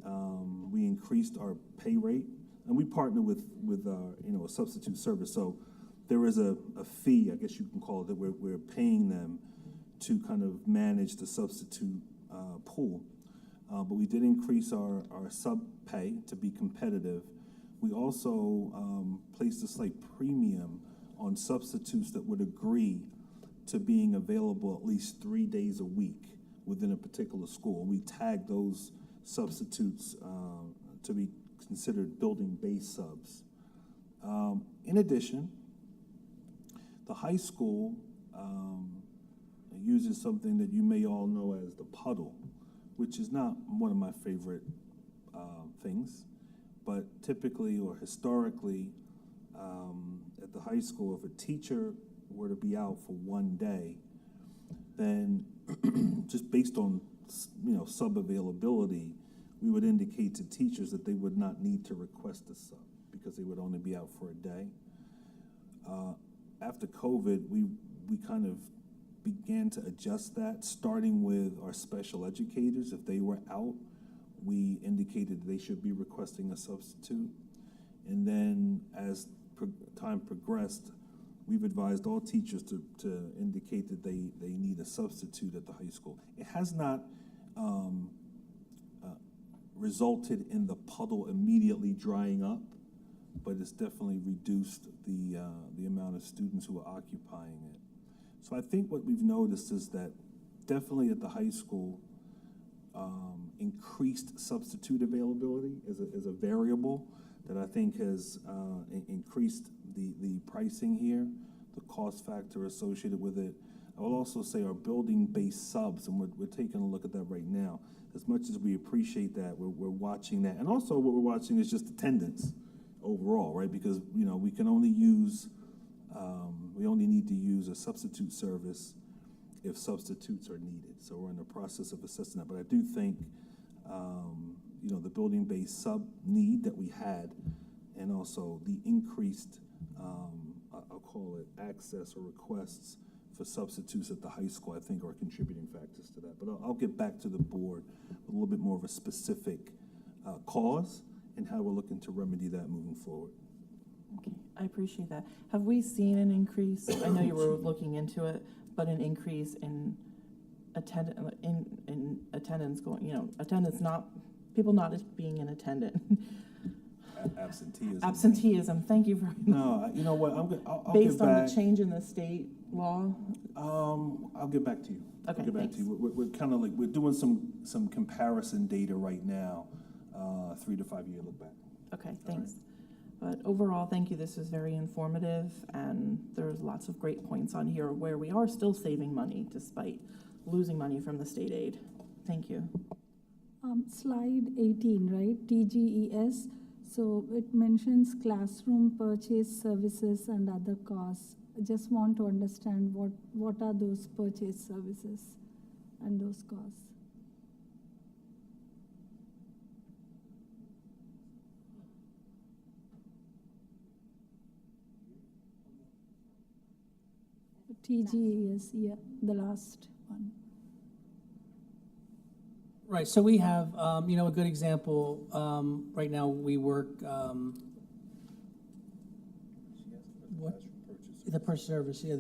increased our pay rate, and we partnered with a substitute service. So there is a fee, I guess you can call it, that we're paying them to kind of manage the substitute pool. But we did increase our sub pay to be competitive. We also placed a slight premium on substitutes that would agree to being available at least 3 days a week within a particular school. We tagged those substitutes to be considered building-based subs. In addition, the high school uses something that you may all know as the puddle, which is not one of my favorite things, but typically or historically at the high school, if a teacher were to be out for 1 day, then just based on sub availability, we would indicate to teachers that they would not need to request a sub because they would only be out for a day. After COVID, we kind of began to adjust that, starting with our special educators. If they were out, we indicated they should be requesting a substitute. And then as time progressed, we've advised all teachers to indicate that they need a substitute at the high school. It has not resulted in the puddle immediately drying up, but it's definitely reduced the amount of students who are occupying it. So I think what we've noticed is that definitely at the high school, increased substitute availability is a variable that I think has increased the pricing here, the cost factor associated with it. I will also say our building-based subs, and we're taking a look at that right now. As much as we appreciate that, we're watching that. And also what we're watching is just attendance overall, right? Because, we can only use, we only need to use a substitute service if substitutes are needed. So we're in the process of assessing that. But I do think, the building-based sub need that we had, and also the increased, I'll call it access or requests for substitutes at the high school, I think, are contributing factors to that. But I'll get back to the board with a little bit more of a specific cause and how we're looking to remedy that moving forward. Okay, I appreciate that. Have we seen an increase? I know you were looking into it, but an increase in attendance going, attendance not, people not being in attendance. Absenteeism. Absenteeism, thank you very much. No, you know what, I'll Based get on back. the change in the state law? I'll get back to you. Okay, I'll get back thanks. to you. We're kind of like, we're doing some comparison data right now, 3 to 5 year look back. Okay, thanks. But overall, thank you. This is very informative, and there's lots of great points on here where we are still saving money despite losing money from the state aid. Thank you. Slide 18, right, TGES. So it mentions classroom purchase services and other costs. I just want to understand what are those purchase services and those costs? TGES, yeah, the last one. Right, so we have, a good example, right now, we work, what? The purchase service, yeah,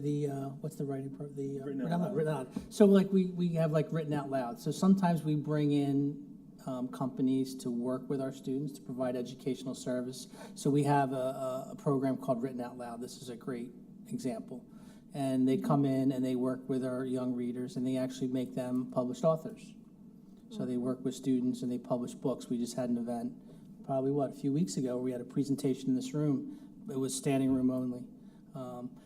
what's the writing part, Written out loud. written out. So like, we have like written out loud. So sometimes we bring in, companies to work with our students to provide educational service. So we have a program called Written Out Loud. This is a great example. And they come in and they work with our young readers, and they actually make them published authors. So they work with students and they publish books. We just had an event, probably a few weeks ago, where we had a presentation in this room. It was standing room only.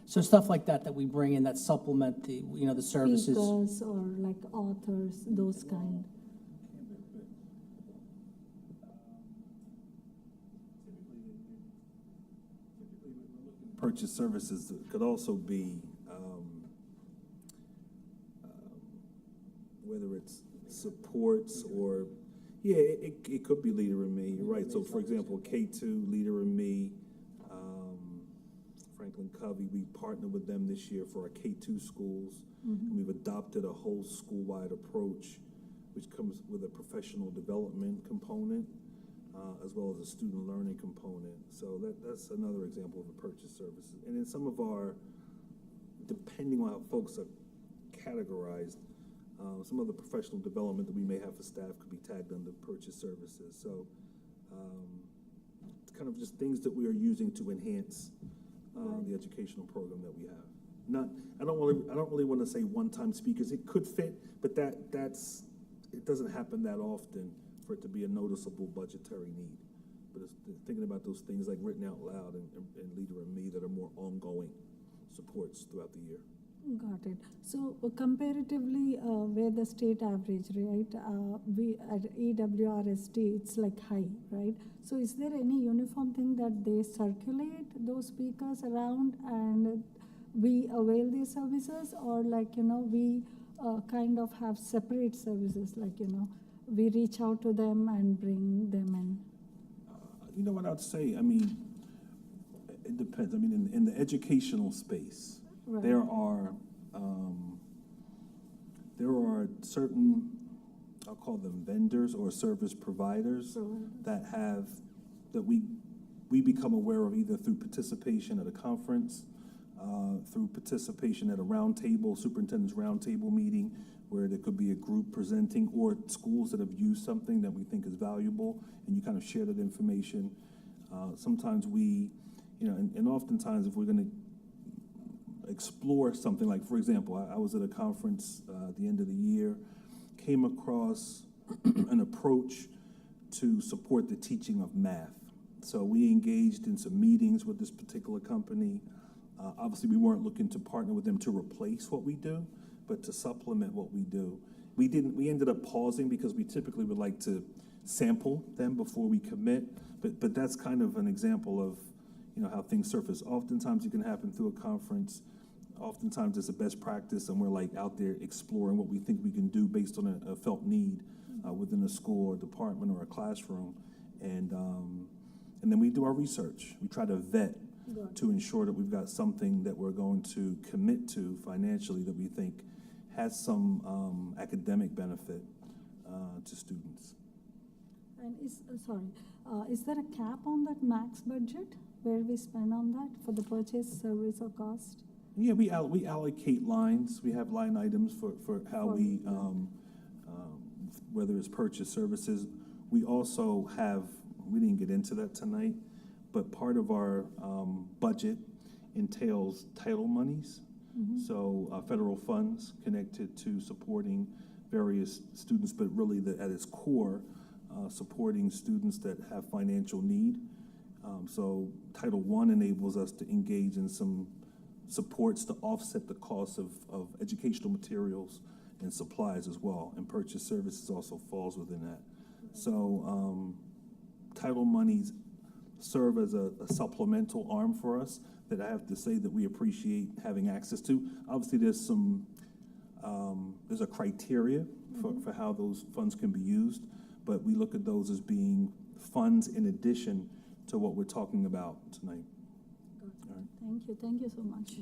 So stuff like that we bring in that supplement the services. Speakers or like authors, those kind. Purchase services could also be, whether it's supports or, it could be Leader in Me, you're right. So for example, K2, Leader in Me, Franklin Covey, we partnered with them this year for our K2 schools. And we've adopted a whole school-wide approach, which comes with a professional development component, as well as a student learning component. So that's another example of a purchase services. And in some of our, depending on how folks are categorized, some of the professional development that we may have for staff could be tagged under purchase services. So it's kind of just things that we are using to enhance the educational program that we have. I don't really want to say one-time speakers. It could fit, but it doesn't happen that often for it to be a noticeable budgetary need. But it's thinking about those things like Written Out Loud and Leader in Me that are more ongoing supports throughout the year. Got it. So comparatively, where the state average, right? We at EWRSD, it's like high, right? So is there any uniform thing that they circulate those speakers around and we avail these services, or like we kind of have separate services, like we reach out to them and bring them in? You know what I'd say? I mean, it depends. I mean, in the educational space, Right. there are certain, I'll call them vendors or service providers that we become aware of either through participation at a conference, through participation at a roundtable, superintendent's roundtable meeting, where there could be a group presenting, or schools that have used something that we think is valuable, and you kind of share that information. Sometimes and oftentimes if we're going to explore something, like, for example, I was at a conference at the end of the year, came across an approach to support the teaching of math. So we engaged in some meetings with this particular company. Obviously, we weren't looking to partner with them to replace what we do, but to supplement what we do. We ended up pausing because we typically would like to sample them before we commit, but that's kind of an example of how things surface. Oftentimes it can happen through a conference. Oftentimes it's a best practice, and we're like out there exploring what we think we can do based on a felt need within a school or department or a classroom, and then we do our research. We try to vet to ensure that we've got something that we're going to commit to financially that we think has some academic benefit to students. And is there a cap on that max budget where we spend on that for the purchase, service, or cost? Yeah, we allocate lines. We have line items for how we, whether it's purchase services. We also have, we didn't get into that tonight, but part of our budget entails title monies. So federal funds connected to supporting various students, but really at its core, supporting students that have financial need. So Title I enables us to engage in some supports to offset the cost of educational materials and supplies as well, and purchase services also falls within that. So title monies serve as a supplemental arm for us that I have to say that we appreciate having access to. Obviously, there's some there's a criteria for how those funds can be used, but we look at those as being funds in addition to what we're talking about tonight. Thank you so much.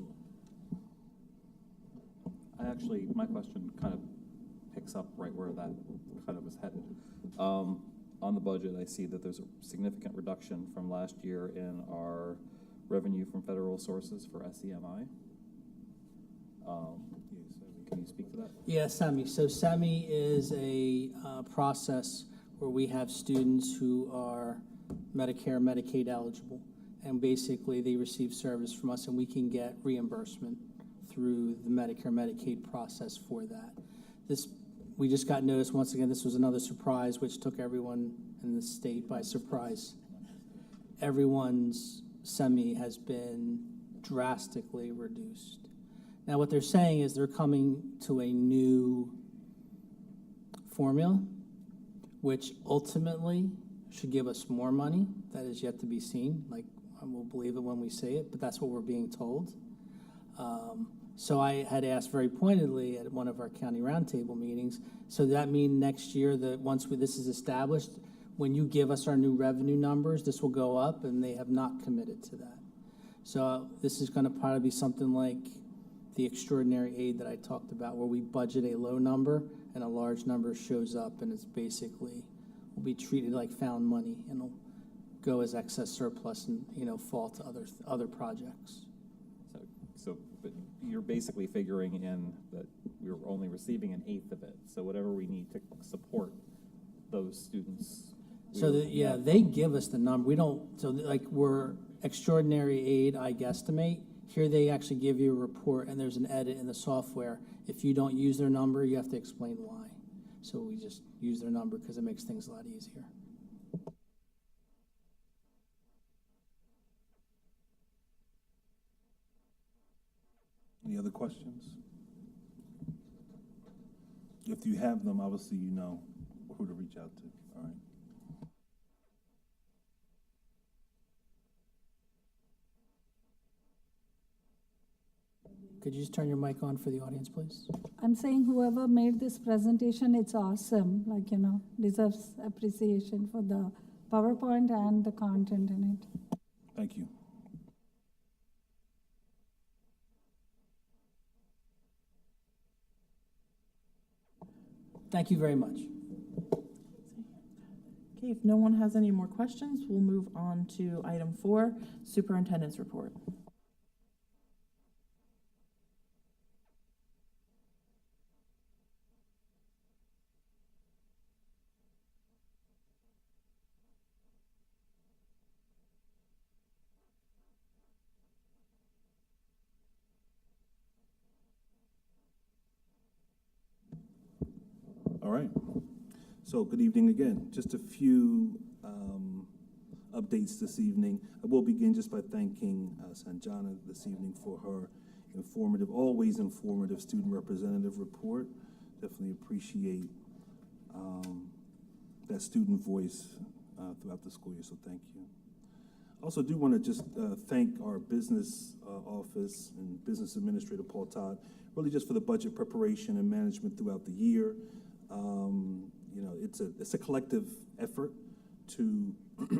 My question kind of picks up right where that kind of was headed. On the budget, I see that there's a significant reduction from last year in our revenue from federal sources for SEMI. Can you speak to that? Yeah, SEMI. So SEMI is a process where we have students who are Medicare, Medicaid eligible, and basically they receive service from us, and we can get reimbursement through the Medicare, Medicaid process for that. We just got notice, once again, this was another surprise, which took everyone in the state by surprise. Everyone's SEMI has been drastically reduced. Now, what they're saying is they're coming to a new formula, which ultimately should give us more money. That is yet to be seen. Like, we'll believe it when we say it, but that's what we're being told. So I had asked very pointedly at one of our county roundtable meetings, so does that mean next year that once this is established, when you give us our new revenue numbers, this will go up, and they have not committed to that. So this is gonna probably be something like the extraordinary aid that I talked about, where we budget a low number and a large number shows up, and it's basically, will be treated like found money, and it'll go as excess surplus and, fall to other projects. But you're basically figuring in that we're only receiving an eighth of it. So whatever we need to support those students. So they give us the number. We don't, so like we're extraordinary aid, I guesstimate. Here they actually give you a report and there's an edit in the software. If you don't use their number, you have to explain why. So we just use their number because it makes things a lot easier. Any other questions? If you have them, obviously you know who to reach out to. All right. Could you just turn your mic on for the audience, please? I'm saying whoever made this presentation, it's awesome, deserves appreciation for the PowerPoint and the content in it. Thank you. Thank you very much. Okay, if no one has any more questions, we'll move on to item 4, Superintendent's Report. All right. So good evening again. Just a few updates this evening. I will begin just by thanking Sanjana this evening for her always informative student representative report. Definitely appreciate that student voice throughout the school year, so thank you. Also do want to just thank our business office and business administrator, Paul Todd, really just for the budget preparation and management throughout the year. It's a collective effort to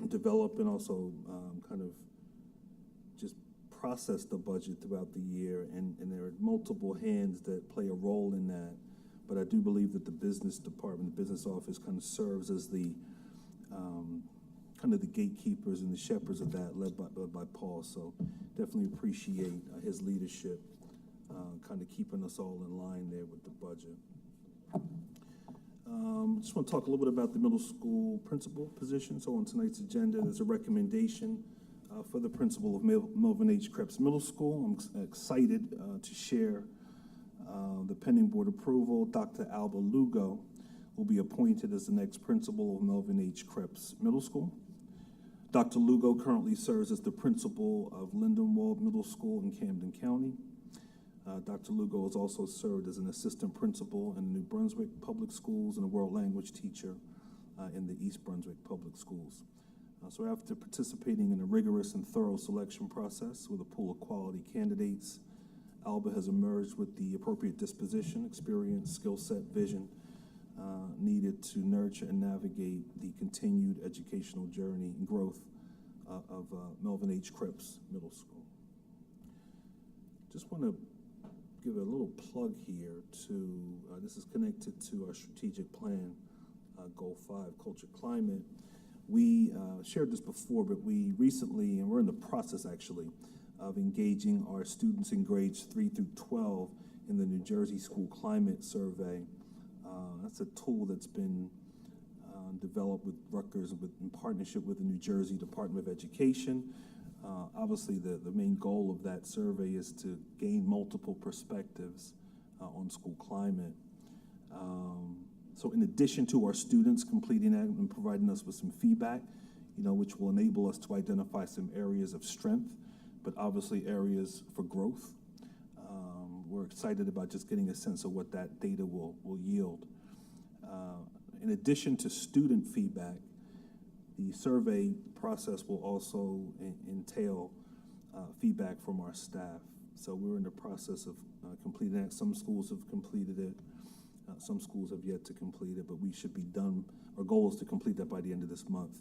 develop and also kind of just process the budget throughout the year, and there are multiple hands that play a role in that. But I do believe that the business department, the business office, kind of serves as the kind of the gatekeepers and the shepherds of that, led by Paul. So definitely appreciate his leadership, kind of keeping us all in line there with the budget. Just want to talk a little bit about the middle school principal position. So on tonight's agenda, there's a recommendation for the principal of Melvin H. Krebs Middle School. I'm excited to share the pending board approval. Dr. Alba Lugo will be appointed as the next principal of Melvin H. Krebs Middle School. Dr. Lugo currently serves as the principal of Lindenwold Middle School in Camden County. Dr. Lugo has also served as an assistant principal in New Brunswick Public Schools and a world language teacher in the East Brunswick Public Schools. So after participating in a rigorous and thorough selection process with a pool of quality candidates, Alba has emerged with the appropriate disposition, experience, skill set, vision needed to nurture and navigate the continued educational journey and growth of Melvin H. Krebs Middle School. Just want to give a little plug here to, this is connected to our strategic plan, Goal 5, Culture Climate. We shared this before, but we recently, and we're in the process actually, of engaging our students in grades 3 through 12 in the New Jersey School Climate Survey. That's a tool that's been developed with Rutgers in partnership with the New Jersey Department of Education. Obviously, the main goal of that survey is to gain multiple perspectives on school climate. So in addition to our students completing that and providing us with some feedback, which will enable us to identify some areas of strength, but obviously areas for growth. We're excited about just getting a sense of what that data will yield. In addition to student feedback, the survey process will also entail feedback from our staff. So we're in the process of completing that. Some schools have completed it. Some schools have yet to complete it, but we should be done. Our goal is to complete that by the end of this month.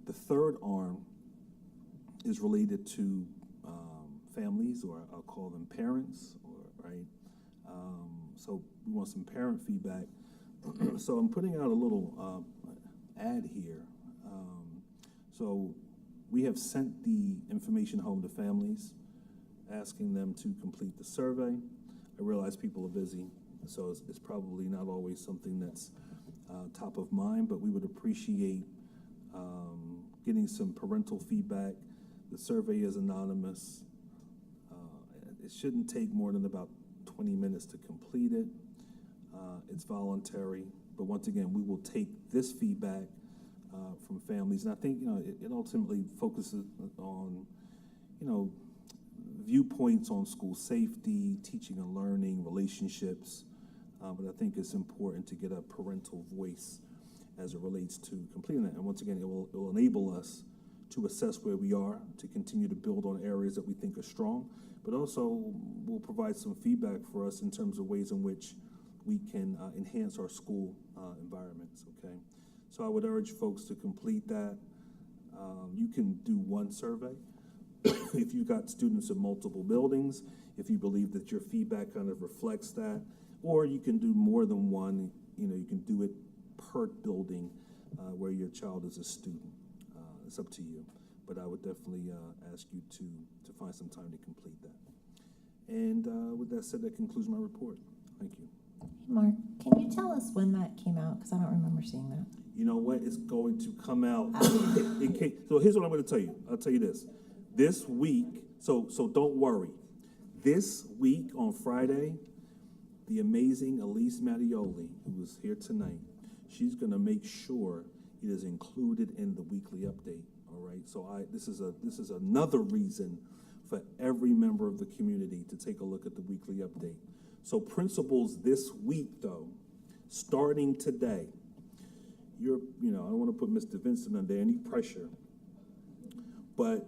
The third arm is related to families, or I'll call them parents, right? So we want some parent feedback. So I'm putting out a little ad here. So we have sent the information home to families, asking them to complete the survey. I realize people are busy, so it's probably not always something that's top of mind, but we would appreciate getting some parental feedback. The survey is anonymous. It shouldn't take more than about 20 minutes to complete it. It's voluntary, but once again, we will take this feedback from families, and I think it ultimately focuses on viewpoints on school safety, teaching and learning, relationships. But I think it's important to get a parental voice as it relates to completing that. And once again, it will enable us to assess where we are, to continue to build on areas that we think are strong, but also will provide some feedback for us in terms of ways in which we can enhance our school environments, okay? So I would urge folks to complete that. You can do one survey. If you've got students in multiple buildings, if you believe that your feedback kind of reflects that, or you can do more than one, you can do it per building where your child is a student. It's up to you, but I would definitely ask you to find some time to complete that. And with that said, that concludes my report. Thank you. Hey, Mark, can you tell us when that came out? Because I don't remember seeing that. You know what? It's going to come out. So here's what I'm going to tell you. I'll tell you this. This week, so don't worry. This week on Friday, the amazing Elise Mattioli, who is here tonight, she's going to make sure it is included in the weekly update. All right. So this is another reason for every member of the community to take a look at the weekly update. So principals this week, though, starting today, I don't want to put Mr. Vincent under any pressure, but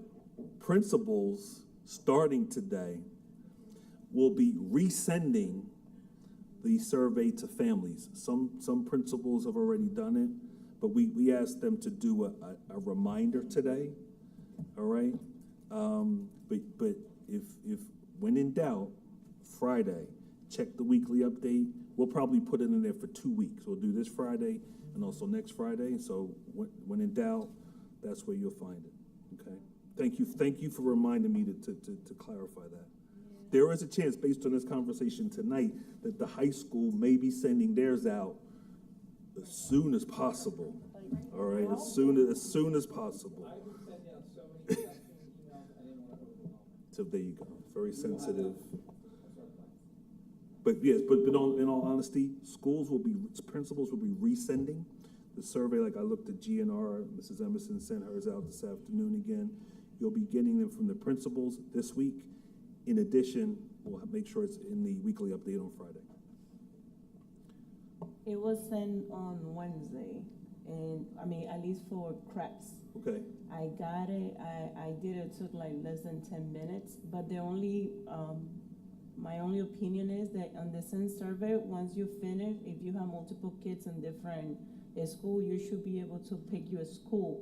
principals starting today will be resending the survey to families. Some principals have already done it, but we asked them to do a reminder today, all right, But if, when in doubt, Friday, check the weekly update. We'll probably put it in there for 2 weeks. We'll do this Friday and also next Friday. So when in doubt, that's where you'll find it, okay? Thank you for reminding me to clarify that. There is a chance, based on this conversation tonight, that the high school may be sending theirs out as soon as possible. All right, as soon as possible. So there you go. Very sensitive. But yes, but in all honesty, principals will be resending the survey. Like I looked at GNR, Mrs. Emerson sent hers out this afternoon again. You'll be getting them from the principals this week. In addition, we'll make sure it's in the weekly update on Friday. It was sent on Wednesday, and I mean, at least for CREPS. Okay. I got it, I did it, took like less than 10 minutes, but the only, my only opinion is that on the SEND survey, once you finish, if you have multiple kids in different school, you should be able to pick your school.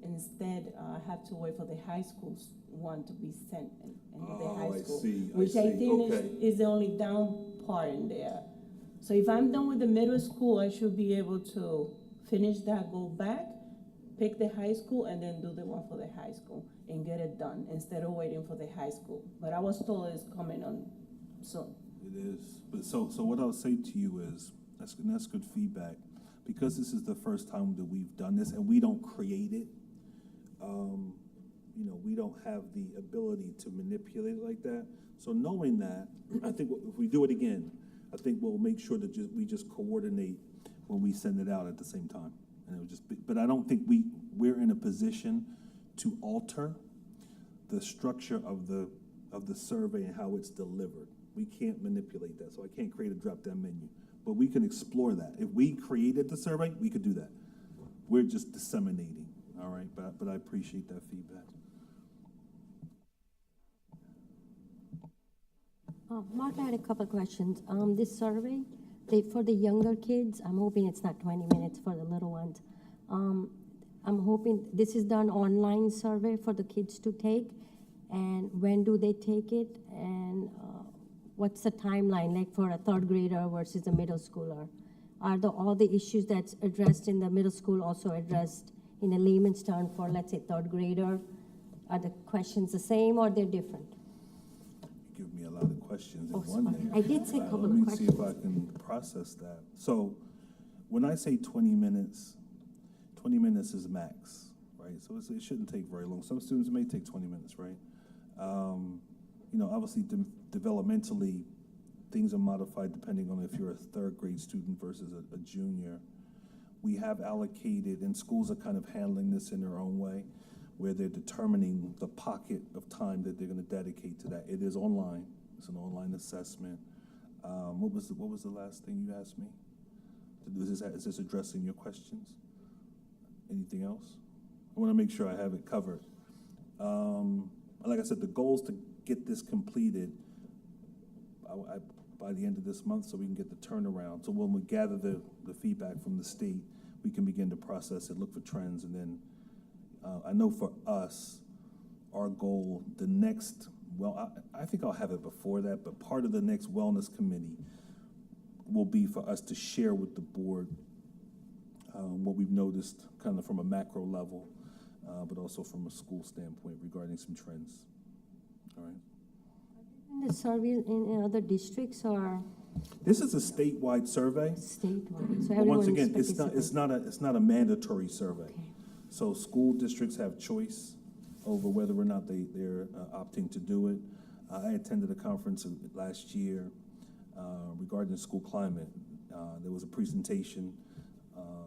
Instead, have to wait for the high school's one to be sent in the high school. Which I think is the only down part in there. So if I'm done with the middle school, I should be able to finish that, go back, pick the high school, and then do the one for the high school and get it done instead of waiting for the high school. But I was told it's coming on soon. It is. But so what I'll say to you is, that's good feedback. Because this is the first time that we've done this and we don't create it, we don't have the ability to manipulate it like that. So knowing that, I think if we do it again, I think we'll make sure that we just coordinate when we send it out at the same time. And it'll just be, but I don't think we're in a position to alter the structure of the survey and how it's delivered. We can't manipulate that, so I can't create a drop-down menu. But we can explore that. If we created the survey, we could do that. We're just disseminating, all right? But I appreciate that feedback. Mark, I had a couple of questions. This survey, for the younger kids, I'm hoping it's not 20 minutes for the little ones. I'm hoping this is done online survey for the kids to take. And when do they take it? And what's the timeline like for a third grader versus a middle schooler? Are all the issues that's addressed in the middle school also addressed in a layman's term for, let's say, third grader? Are the questions the same or they're different? You give me a lot of questions in one sorry. there. I did say a couple Let of me questions. see if I can process that. So when I say 20 minutes, 20 minutes is max, right? So it shouldn't take very long. Some students may take 20 minutes, right? Obviously developmentally, things are modified depending on if you're a third grade student versus a junior. We have allocated, and schools are kind of handling this in their own way, where they're determining the pocket of time that they're going to dedicate to that. It is online. It's an online assessment. What was the last thing you asked me? Is this addressing your questions? Anything else? I want to make sure I have it covered. Like I said, the goal is to get this completed by the end of this month so we can get the turnaround. So when we gather the feedback from the state, we can begin to process it, look for trends, and then I know for us, our goal, I think I'll have it before that, but part of the next wellness committee will be for us to share with the board what we've noticed kind of from a macro level, but also from a school standpoint regarding some trends. All right. The survey in other districts or This is a statewide survey. statewide? So But everyone once is again, it's participating. not a mandatory survey. Okay. So school districts have choice over whether or not they're opting to do it. I attended a conference last year regarding school climate. There was a presentation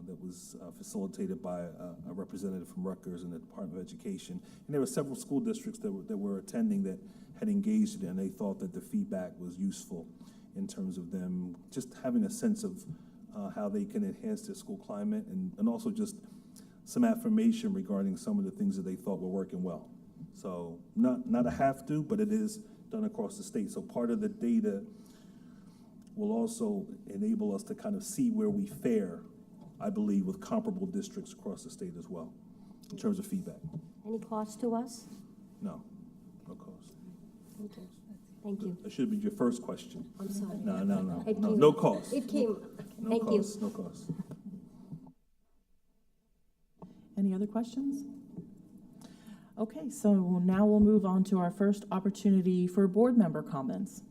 that was facilitated by a representative from Rutgers and the Department of Education. And there were several school districts that were attending that had engaged in it, and they thought that the feedback was useful in terms of them just having a sense of how they can enhance their school climate and also just some affirmation regarding some of the things that they thought were working well. So not a have to, but it is done across the state. So part of the data will also enable us to kind of see where we fare, I believe, with comparable districts across the state as well, in terms of feedback. Any cost to us? No, no cost. No cost. Thank you. That should be your first question. I'm sorry. No, no, no, It no, came- no cost. It came, No thank you. cost, no cost. Any other questions? Okay, so now we'll move on to our first opportunity for board member comments.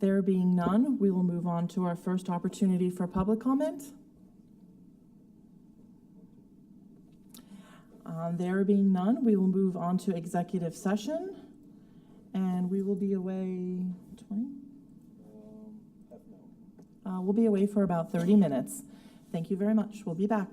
There being none, we will move on to our first opportunity for public comment. There being none, we will move on to executive session, and we will be away 20? We'll be away for about 30 minutes. Thank you very much. We'll be back.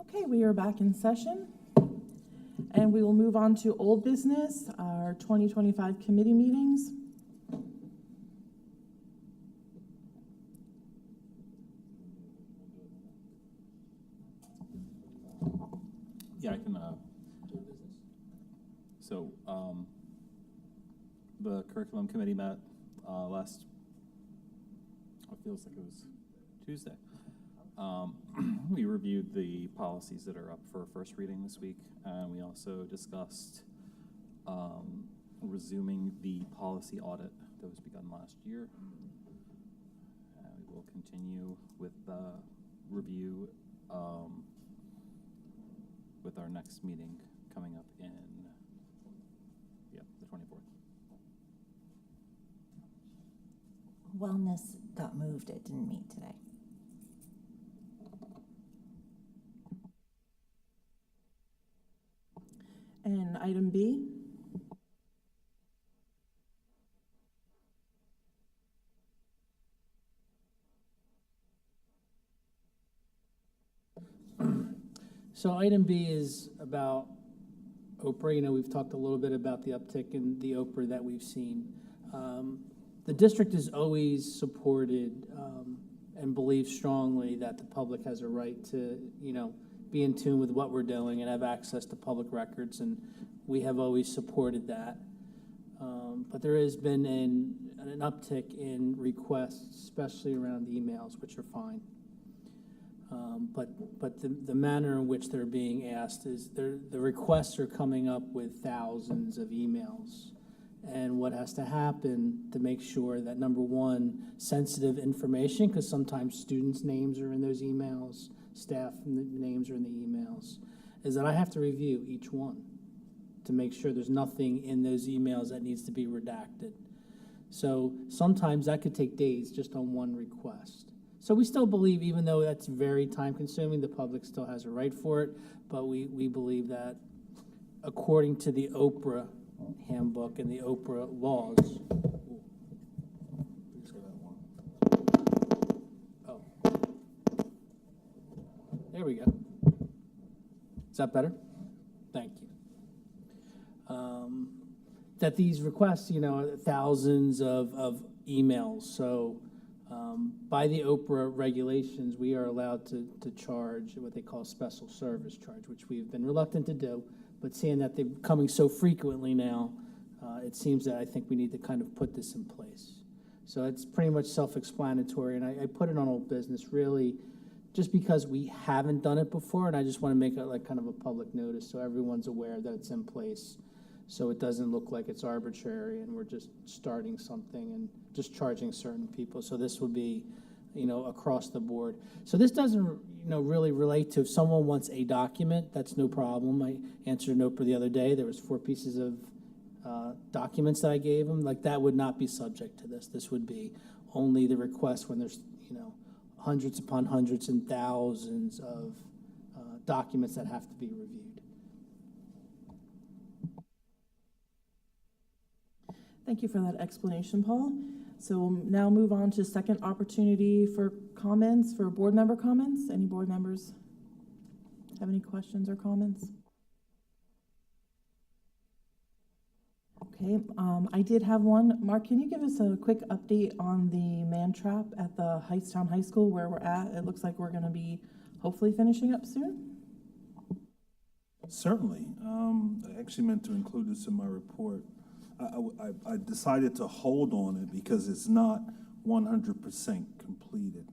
Okay, we are back in session. And we will move on to old business, our 2025 committee meetings. Yeah, I can, so, the curriculum committee met, last, it feels like it was Tuesday. We reviewed the policies that are up for first reading this week, and we also discussed, resuming the policy audit that was begun last year. We will continue with the review, with our next meeting coming up in, the 24th. Wellness got moved, it didn't meet today. And item B. So item B is about Oprah. You know, we've talked a little bit about the uptick in the Oprah that we've seen. The district has always supported and believes strongly that the public has a right to, you know, be in tune with what we're doing and have access to public records, and we have always supported that. But there has been an uptick in requests, especially around emails, which are fine. But the manner in which they're being asked is the requests are coming up with thousands of emails. And what has to happen to make sure that, number one, sensitive information, because sometimes students' names are in those emails, staff names are in the emails, is that I have to review each one to make sure there's nothing in those emails that needs to be redacted. So sometimes that could take days just on one request. So we still believe, even though that's very time-consuming, the public still has a right for it, but we believe that according to the Oprah handbook and the Oprah laws. Oh. There we go. Is that better? Thank you. That these requests, you know, thousands of emails. So by the Oprah regulations, we are allowed to charge what they call special service charge, which we've been reluctant to do. But seeing that they're coming so frequently now, it seems that I think we need to kind of put this in place. So it's pretty much self-explanatory, and I put it on old business really just because we haven't done it before, and I just want to make it like kind of a public notice so everyone's aware that it's in place, so it doesn't look like it's arbitrary and we're just starting something and just charging certain people. So this would be, you know, across the board. So this doesn't, you know, really relate to if someone wants a document, that's no problem. I answered an Oprah the other day. There was 4 pieces of documents that I gave them. Like, that would not be subject to this. This would be only the request when there's, you know, hundreds upon hundreds and thousands of documents that have to be reviewed. Thank you for that explanation, Paul. So we'll now move on to second opportunity for comments, for board member comments. Any board members have any questions or comments? Okay, I did have one. Mark, can you give us a quick update on the man trap at the Hightstown High School, where we're at? It looks like we're going to be hopefully finishing up soon. Certainly. I actually meant to include this in my report. I decided to hold on it because it's not 100% completed.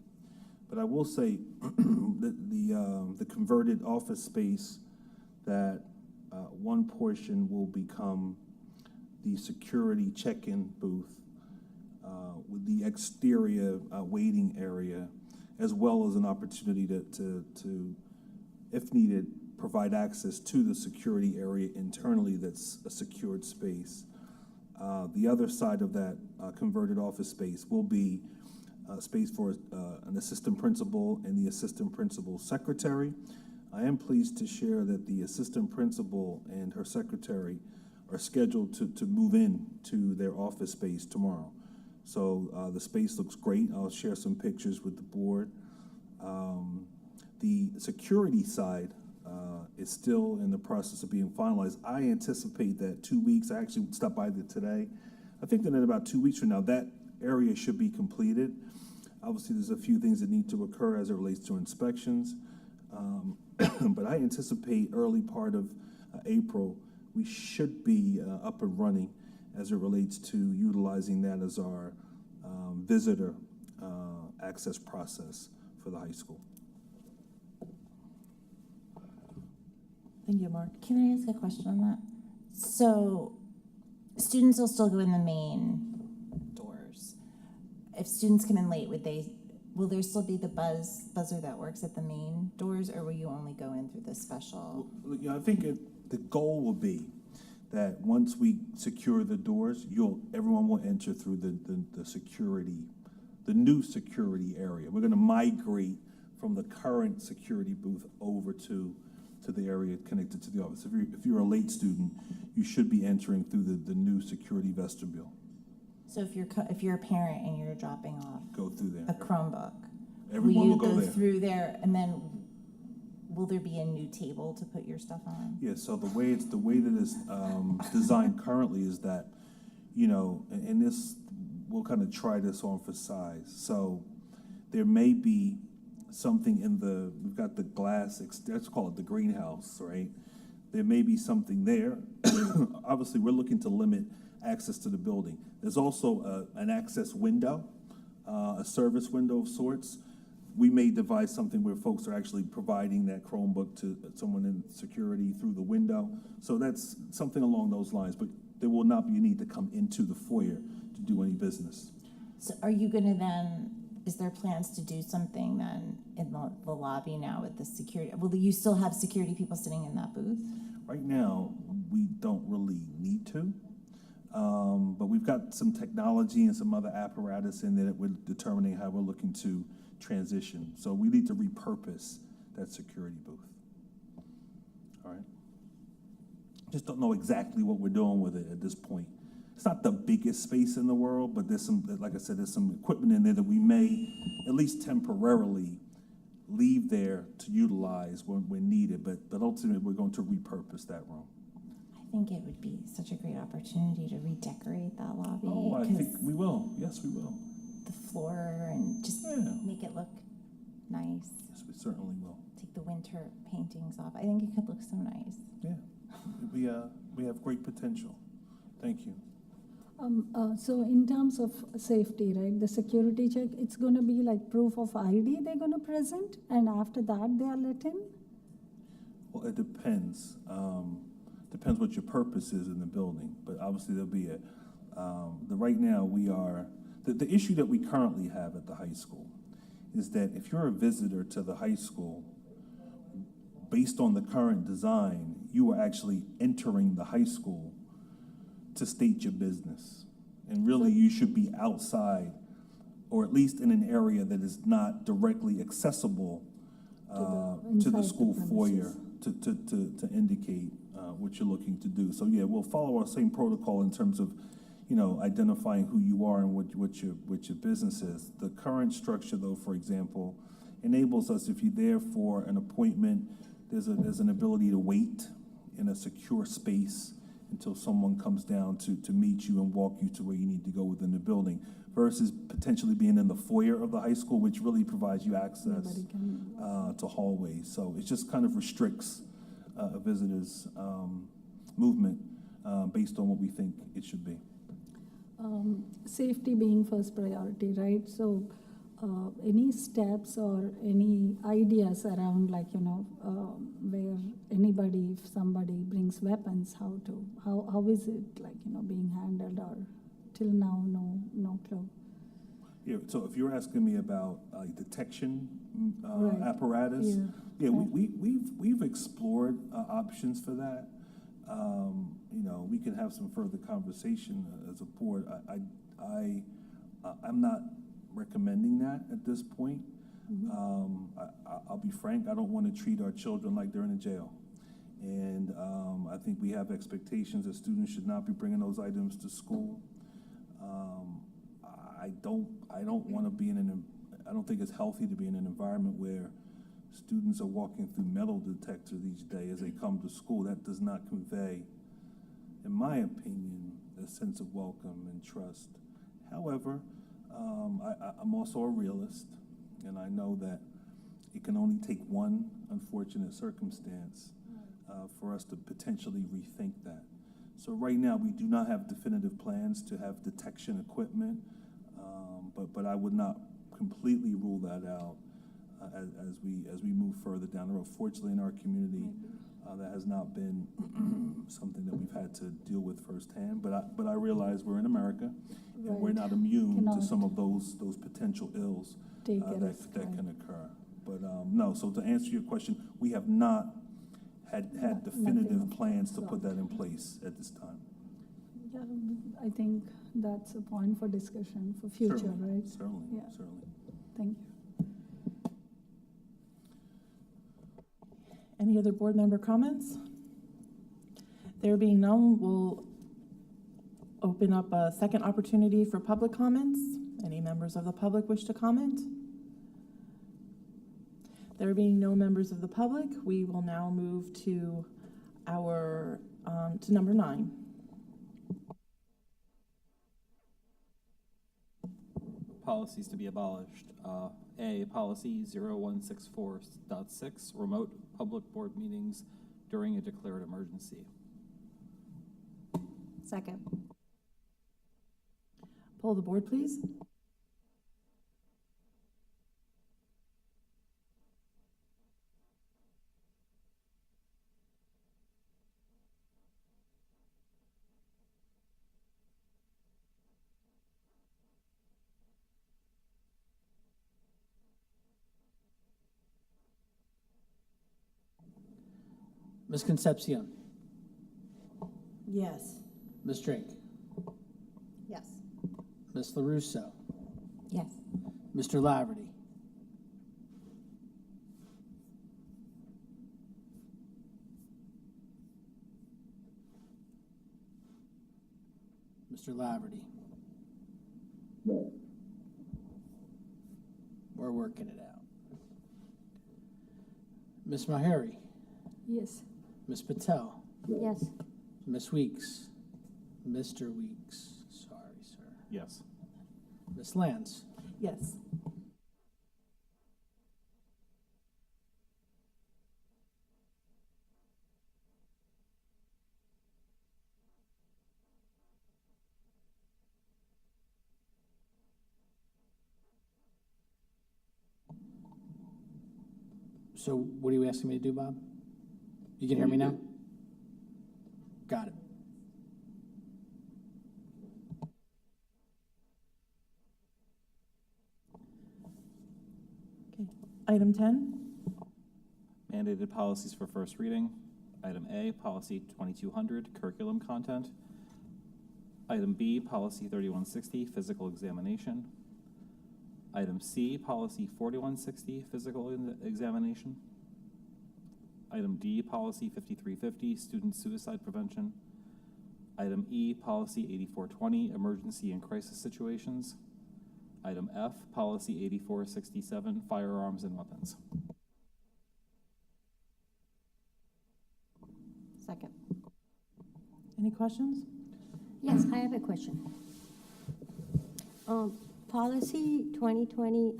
But I will say that the converted office space, that one portion will become the security check-in booth with the exterior waiting area, as well as an opportunity to, if needed, provide access to the security area internally that's a secured space. The other side of that converted office space will be space for an assistant principal and the assistant principal secretary. I am pleased to share that the assistant principal and her secretary are scheduled to move in to their office space tomorrow. So the space looks great. I'll share some pictures with the board. The security side it's still in the process of being finalized. I anticipate that 2 weeks, I actually stopped by there today. I think that in about 2 weeks from now, that area should be completed. Obviously, there's a few things that need to occur as it relates to inspections. But I anticipate early part of April, we should be up and running as it relates to utilizing that as our visitor access process for the high school. Thank you, Mark. Can I ask a question on that? So, students will still go in the main doors. If students come in late, will there still be the buzzer that works at the main doors, or will you only go in through the special? Well, I think the goal will be that once we secure the doors, everyone will enter through the security, the new security area. We're gonna migrate from the current security booth over to the area connected to the office. If you're a late student, you should be entering through the new security vestibule. So if you're a parent and you're dropping off Go through there. a Chromebook, Everyone will will you go go there. through there, and then will there be a new table to put your stuff on? Yeah, so the way that it's designed currently is that, and this, we'll kind of try this on for size. So there may be something we've got the glass, let's call it the greenhouse, right? There may be something there. Obviously, we're looking to limit access to the building. There's also an access window, a service window of sorts. We may devise something where folks are actually providing that Chromebook to someone in security through the window. So that's something along those lines, but there will not be a need to come into the foyer to do any business. So are you gonna then, is there plans to do something then in the lobby now with the security? Will you still have security people sitting in that booth? Right now, we don't really need to, but we've got some technology and some other apparatus in there that we're determining how we're looking to transition. So we need to repurpose that security booth. All right? Just don't know exactly what we're doing with it at this point. It's not the biggest space in the world, but there's some, like I said, there's some equipment in there that we may, at least temporarily, leave there to utilize when needed, but ultimately, we're going to repurpose that room. I think it would be such a great opportunity to redecorate that lobby. Oh, I think 'cause we will. Yes, we will. the floor and just Yeah. make it look nice. Yes, we certainly will. Take the winter paintings off. I think it could look so nice. Yeah, we have great potential. Thank you. So in terms of safety, right, the security check, it's gonna be like proof of ID they're gonna present, and after that they are let in? Well, it depends. Depends what your purpose is in the building, but obviously there'll be right now the issue that we currently have at the high school is that if you're a visitor to the high school, based on the current design, you are actually entering the high school to state your business. And really, you should be outside, or at least in an area that is not directly accessible to inside the the school foyer premises. to indicate what you're looking to do. So yeah, we'll follow our same protocol in terms of, identifying who you are and what your business is. The current structure, though, for example, enables us, if you're there for an appointment, there's an ability to wait in a secure space until someone comes down to meet you and walk you to where you need to go within the building, versus potentially being in the foyer of the high school, which really provides you access Nobody can- to hallways. So it just kind of restricts a visitor's movement based on what we think it should be. Safety being first priority, right? So any steps or any ideas around where anybody, if somebody brings weapons, how is it being handled, or till now, no clue? Yeah, so if you're asking me about detection Right. apparatus, Yeah. we've explored options for that. We can have some further conversation as a board. I'm not recommending that at this point. I'll be frank, I don't want to treat our children like they're in a jail. And I think we have expectations that students should not be bringing those items to school. I don't want to be I don't think it's healthy to be in an environment where students are walking through metal detectors each day as they come to school. That does not convey, in my opinion, a sense of welcome and trust. However, I'm also a realist, and I know that it can only take one unfortunate circumstance for us to potentially rethink that. So right now, we do not have definitive plans to have detection equipment, but I would not completely rule that out as we move further down the road. Fortunately, in our community, that has not been something that we've had to deal with firsthand. But I realize we're in America, and we're Right. not immune to Cannot some of those potential ills take a that risk, that right. can occur. But no. So to answer your question, we have not had definitive nothing. plans to put that in place at this time. Yeah, I think that's a point for discussion for future, Certainly, right? Certainly, Yeah. certainly. Thank you. Any other board member comments? There being none, we'll open up a second opportunity for public comments. Any members of the public wish to comment? There being no members of the public, we will now move to our, to number 9. Policies to be abolished. A, policy 0164.6, remote public board meetings during a declared emergency. Second. Poll the board, please. Ms. Concepcion, Yes. Ms. Drake, Yes. Ms. LaRusso, Yes. Mr. Laverty, Mr. Laverty. We're working it out. Ms. Mahari, Yes. Ms. Patel, Yes. Ms. Weeks, Mr. Weeks, sorry, sir, Yes. Ms. Lance, Yes. So what are you asking me to do, Bob? You can hear me now? Got it. Okay. Item 10. Mandated policies for first reading. Item A, policy 2200, curriculum content. Item B, policy 3160, physical examination. Item C, policy 4160, physical examination. Item D, policy 5350, student suicide prevention. Item E, policy 8420, emergency and crisis situations. Item F, policy 8467, firearms and weapons. Second. Any questions? Yes, I have a question. Policy 2220,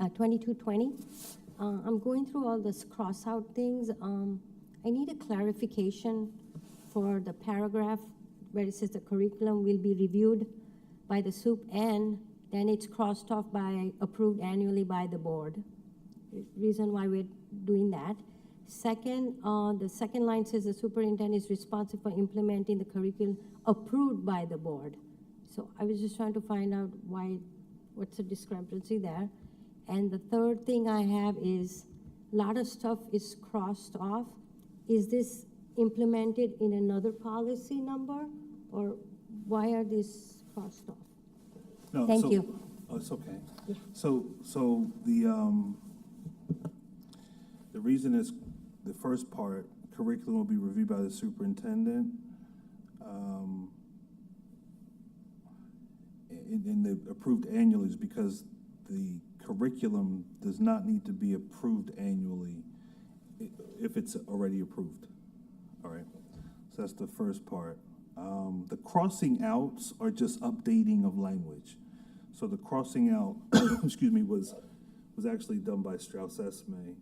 I'm going through all this cross-out things. I need a clarification for the paragraph where it says the curriculum will be reviewed by the SUP and then it's crossed off by approved annually by the board. Reason why we're doing that. Second, the second line says the superintendent is responsible for implementing the curriculum approved by the board. So I was just trying to find out what's the discrepancy there. And the third thing I have is a lot of stuff is crossed off. Is this implemented in another policy number or why are these crossed off? No, Thank so- you. Oh, it's okay. So the reason is, the first part, curriculum will be reviewed by the superintendent. In the approved annually is because the curriculum does not need to be approved annually if it's already approved. All right, so that's the first part. The crossing outs are just updating of language. So the crossing out, excuse me, was actually done by Strauss Esme,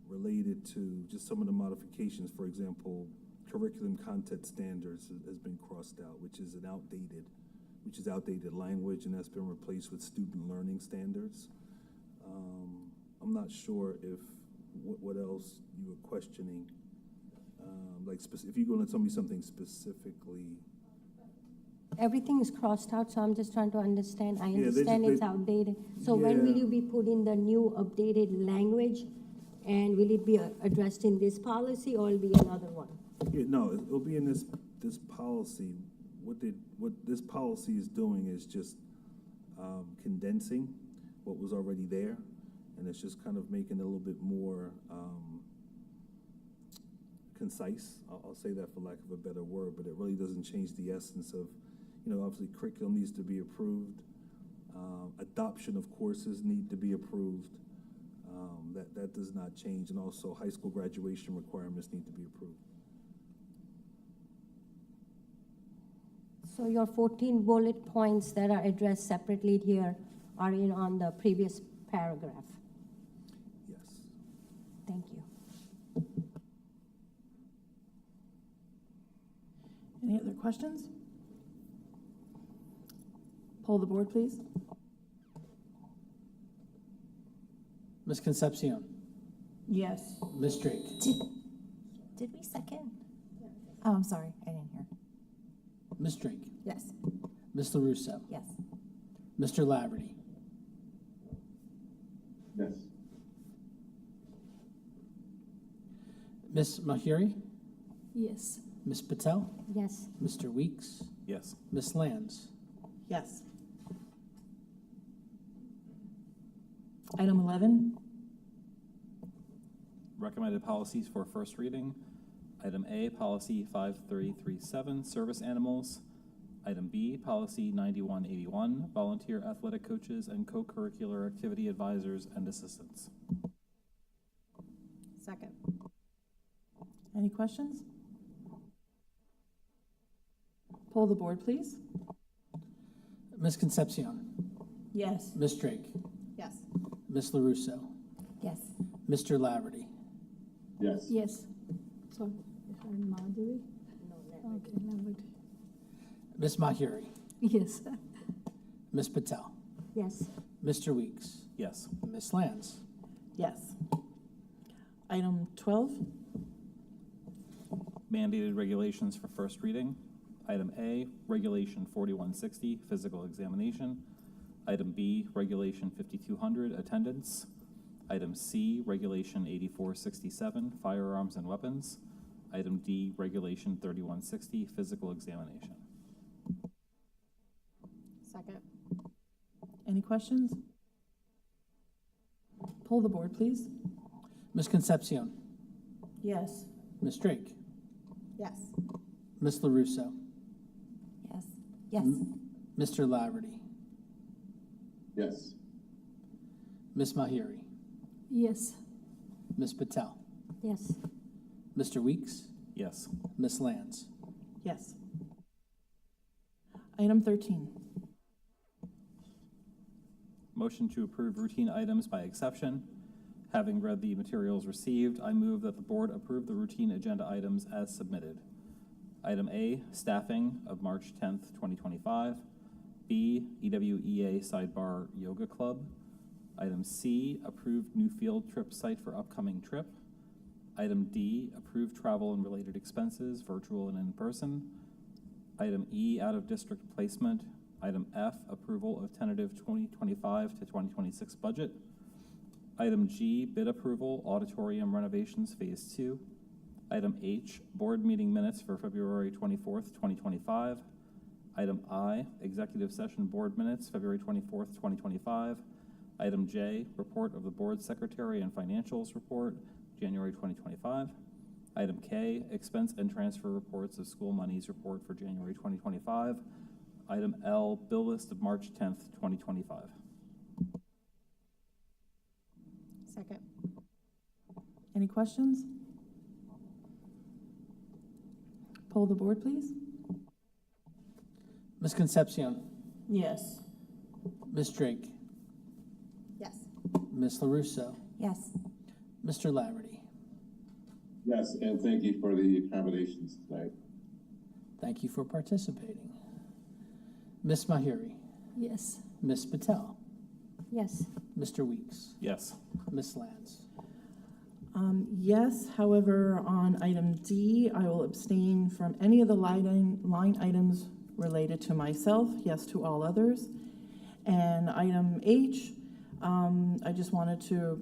related to just some of the modifications. For example, curriculum content standards has been crossed out, which is outdated language, and that's been replaced with student learning standards. I'm not sure if, what else you were questioning. If you're gonna tell me something specifically. Everything is crossed out, so I'm just trying to understand. I Yeah, they understand just- it's outdated. So when will Yeah. you be putting the new updated language? And will it be addressed in this policy or will it be another one? Yeah, no, it'll be in this policy. What this policy is doing is just condensing what was already there, and it's just kind of making it a little bit more concise. I'll say that for lack of a better word, but it really doesn't change the essence of, obviously curriculum needs to be approved. Adoption of courses need to be approved. That does not change, and also high school graduation requirements need to be approved. So your 14 bullet points that are addressed separately here are on the previous paragraph. Yes. Thank you. Any other questions? Poll the board, please. Ms. Concepcion, Yes. Ms. Drake, Did we second? Oh, I'm sorry, I didn't hear. Ms. Drake, Yes. Ms. LaRusso, Yes. Mr. Laverty, Yes. Ms. Mahiri, Yes. Ms. Patel, Yes. Mr. Weeks, Yes. Ms. Lands. Yes. Item 11, Recommended policies for first reading. Item A, Policy 5337, Service Animals. Item B, Policy 9181, Volunteer Athletic Coaches and Co-Curricular Activity Advisors and Assistants. Second. any questions? Poll the board, please. Ms. Concepcion, Yes. Ms. Drake, Yes. Ms. LaRusso, Yes. Mr. Laverty, Yes. Yes. Sorry, and Marjorie? Okay, Laverty. Ms. Mahiri, Yes. Ms. Patel, Yes. Mr. Weeks, Yes. Ms. Lands. Yes. Item 12, Mandated regulations for first reading. Item A, Regulation 4160, Physical Examination. Item B, Regulation 5200, Attendance. Item C, Regulation 8467, Firearms and Weapons. Item D, Regulation 3160, Physical Examination. Second. any questions? Poll the board, please. Ms. Concepcion, Yes. Ms. Drake, Yes. Ms. LaRusso, Yes. Yes. Mr. Laverty, Yes. Ms. Mahiri, Yes. Ms. Patel, Yes. Mr. Weeks, Yes. Ms. Lands. Yes. Item 13, Motion to approve routine items by exception. Having read the materials received, I move that the board approve the routine agenda items as submitted. Item A, staffing of March 10th, 2025. B, EWEA Sidebar Yoga Club. Item C, approved new field trip site for upcoming trip. Item D, approved travel and related expenses, virtual and in-person. Item E, out-of-district placement. Item F, approval of tentative 2025 to 2026 budget. Item G, bid approval, auditorium renovations, Phase 2. Item H, board meeting minutes for February 24th, 2025. Item I, executive session board minutes, February 24th, 2025. Item J, report of the board secretary and financials report, January 2025. Item K, expense and transfer reports of school monies report for January 2025. Item L, bill list of March 10th, 2025. Second. Any questions? Poll the board, please. Ms. Concepcion, Yes. Ms. Drake, Yes. Ms. LaRusso, Yes. Mr. Laverty. Yes, and thank you for the accommodations tonight. Thank you for participating. Ms. Mahiri, Yes. Ms. Patel, Yes. Mr. Weeks, Yes. Ms. Lance. Yes, however, on item D, I will abstain from any of the line items related to myself, yes to all others. And item H, I just wanted to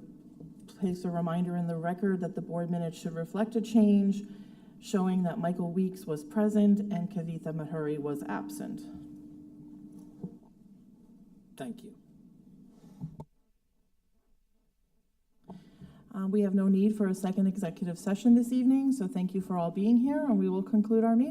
place a reminder in the record that the board minutes should reflect a change showing that Michael Weeks was present and Kavitha Mahuri was absent. Thank you. We have no need for a second executive session this evening, so thank you for all being here, and we will conclude our meeting.